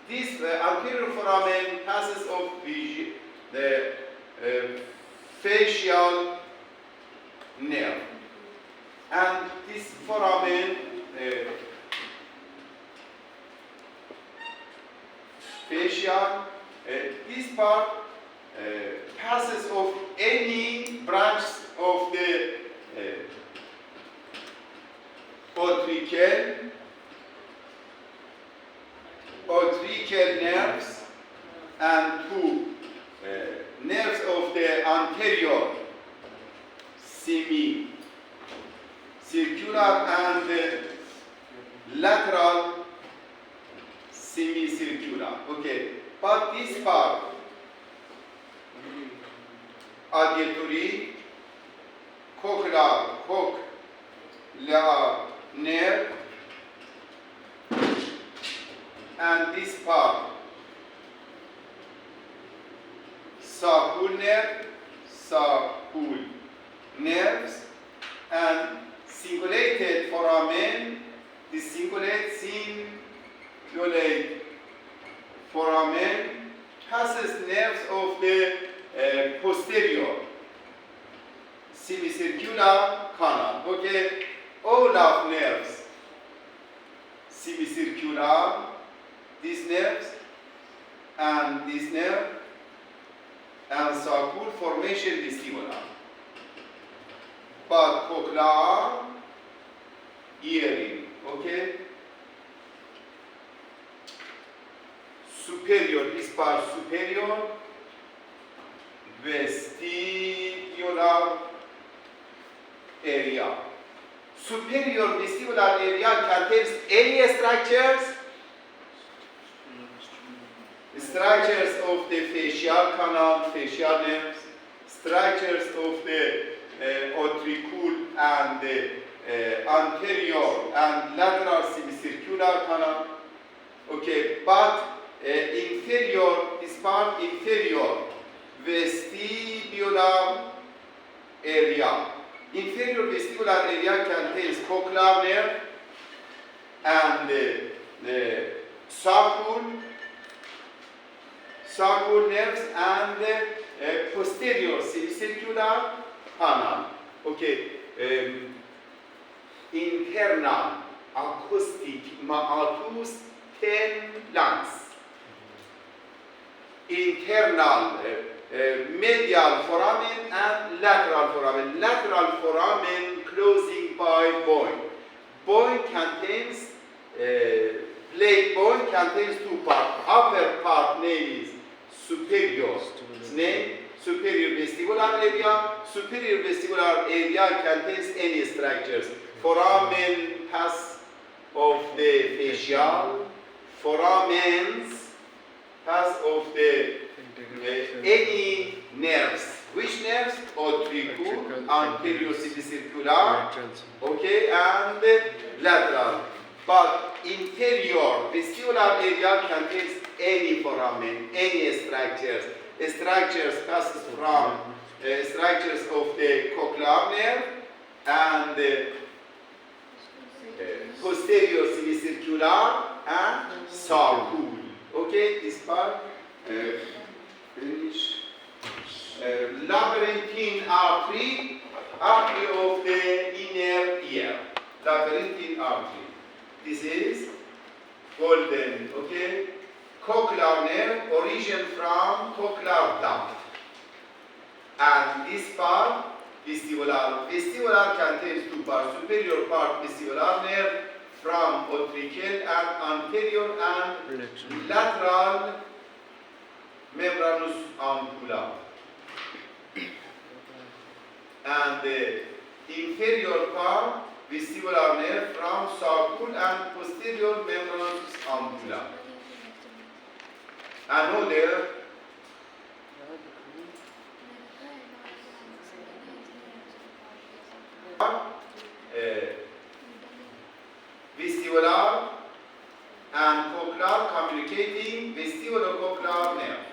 this anterior foramen passes of the facial nerve, and this foramen facial, this part passes of any branch of the ventricle nerves and two nerves of the anterior semicircular and lateral semicircular. Okay, but this part, auditory, cochlear nerve, and this part, Sacral nerves, and cingulated foramen. The cingulate foramen passes nerves of the posterior semicircular canal. Okay, all of nerves, semicircular, these nerves, and this nerve, and sacral formation vestibular. But cochlear, hearing, okay? Superior, this part superior, vestibular area. Superior vestibular area contains any structures of the facial canal, facial nerves, structures of the auricule and the anterior and lateral semicircular canal. Okay, but inferior, this part inferior vestibular area. Inferior vestibular area contains cochlear nerve and the sacral nerves and the posterior semicircular canal. Okay, internal acoustic meatus 10 lungs. Internal medial foramen and lateral foramen. Lateral foramen closing by bone. Bone contains plate bone contains two parts. Upper part name is superior. Name superior vestibular area. Superior vestibular area contains any structures. Foramen pass of the facial. Foramens pass of the any nerves. Which nerves? Auricule, anterior semicircular, okay, and lateral. But inferior vestibular area contains any foramen, any structures. Structures passes from structures of the cochlear nerve and posterior semicircular and sacral. Okay, this part finish. Labyrinthine artery of the inner ear. Labyrinthine artery. This is golden. Okay, cochlear nerve origin from cochlear duct, and this part vestibular. Vestibular contains two parts. Superior part vestibular nerve from auricle and anterior and lateral membranous ampulla, and the inferior part vestibular nerve from sacral and posterior membranous ampulla. Another vestibular and cochlear communicating vestibulocochlear nerve.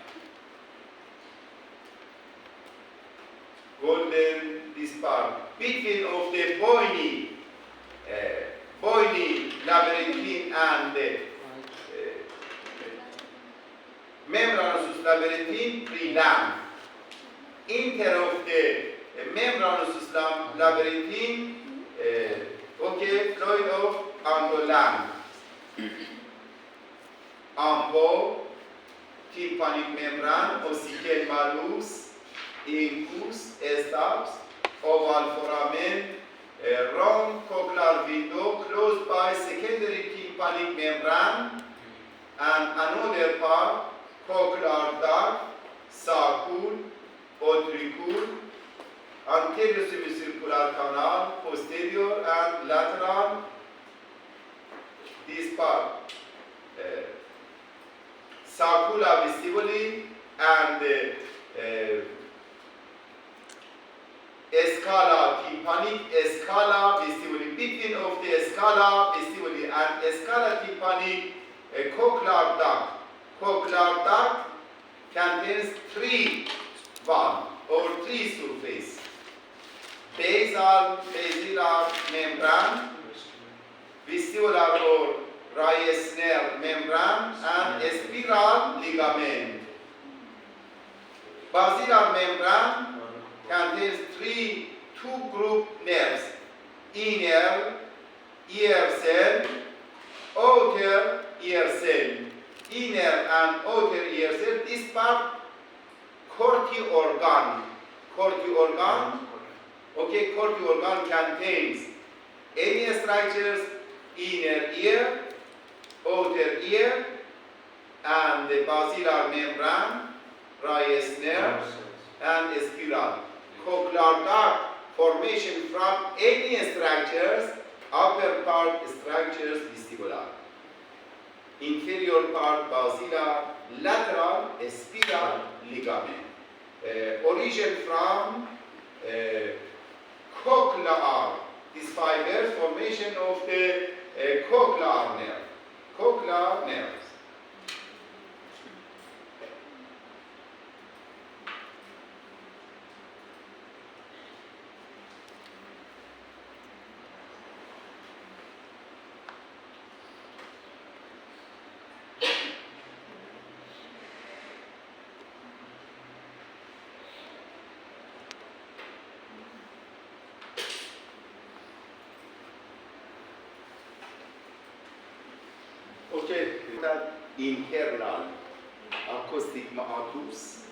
Golden, this part between of the bony labyrinthine and the membranous labyrinthine prelam. Inter of the membranous labyrinthine, okay, fluid of andolan. Ambo, tympanic membrane, ossicle malus, incus, stabs, oval foramen, round cochlear window closed by secondary tympanic membrane, and another part, cochlear duct, sacral, auricule, anterior semicircular canal, posterior and lateral. This part, sacula vestibuli and scala tympanic, scala vestibuli. Between of the scala vestibuli and scala tympanic, cochlear duct. Cochlear duct contains three one or three surface. Basal, basilar membrane, vestibular or Reissner membrane, and spiral ligament. Basilar membrane contains two group nerves: inner ear cell, outer ear cell. Inner and outer ear cell. This part, corti organ. Corti organ. Okay, corti organ contains any structures: inner ear, outer ear, and the basilar membrane, Reissner, and spiral. Cochlear duct formation from any structures, upper part structures vestibular. Inferior part basilar, lateral spiral ligament. Origin from cochlear. This fibers formation of the cochlear nerve. Cochlear nerves. Okay, that internal acoustic meatus,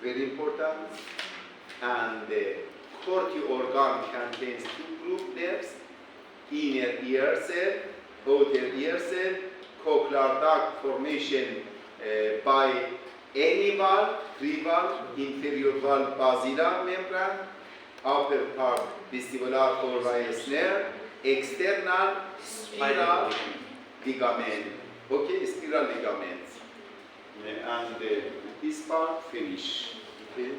very important, and the corti organ contains two group nerves: inner ear cell, outer ear cell. Cochlear duct formation by any valve, three valve, inferior valve basilar membrane, upper part vestibular or Reissner, external spiral ligament. Okay, spiral ligaments. And this part finish. Okay.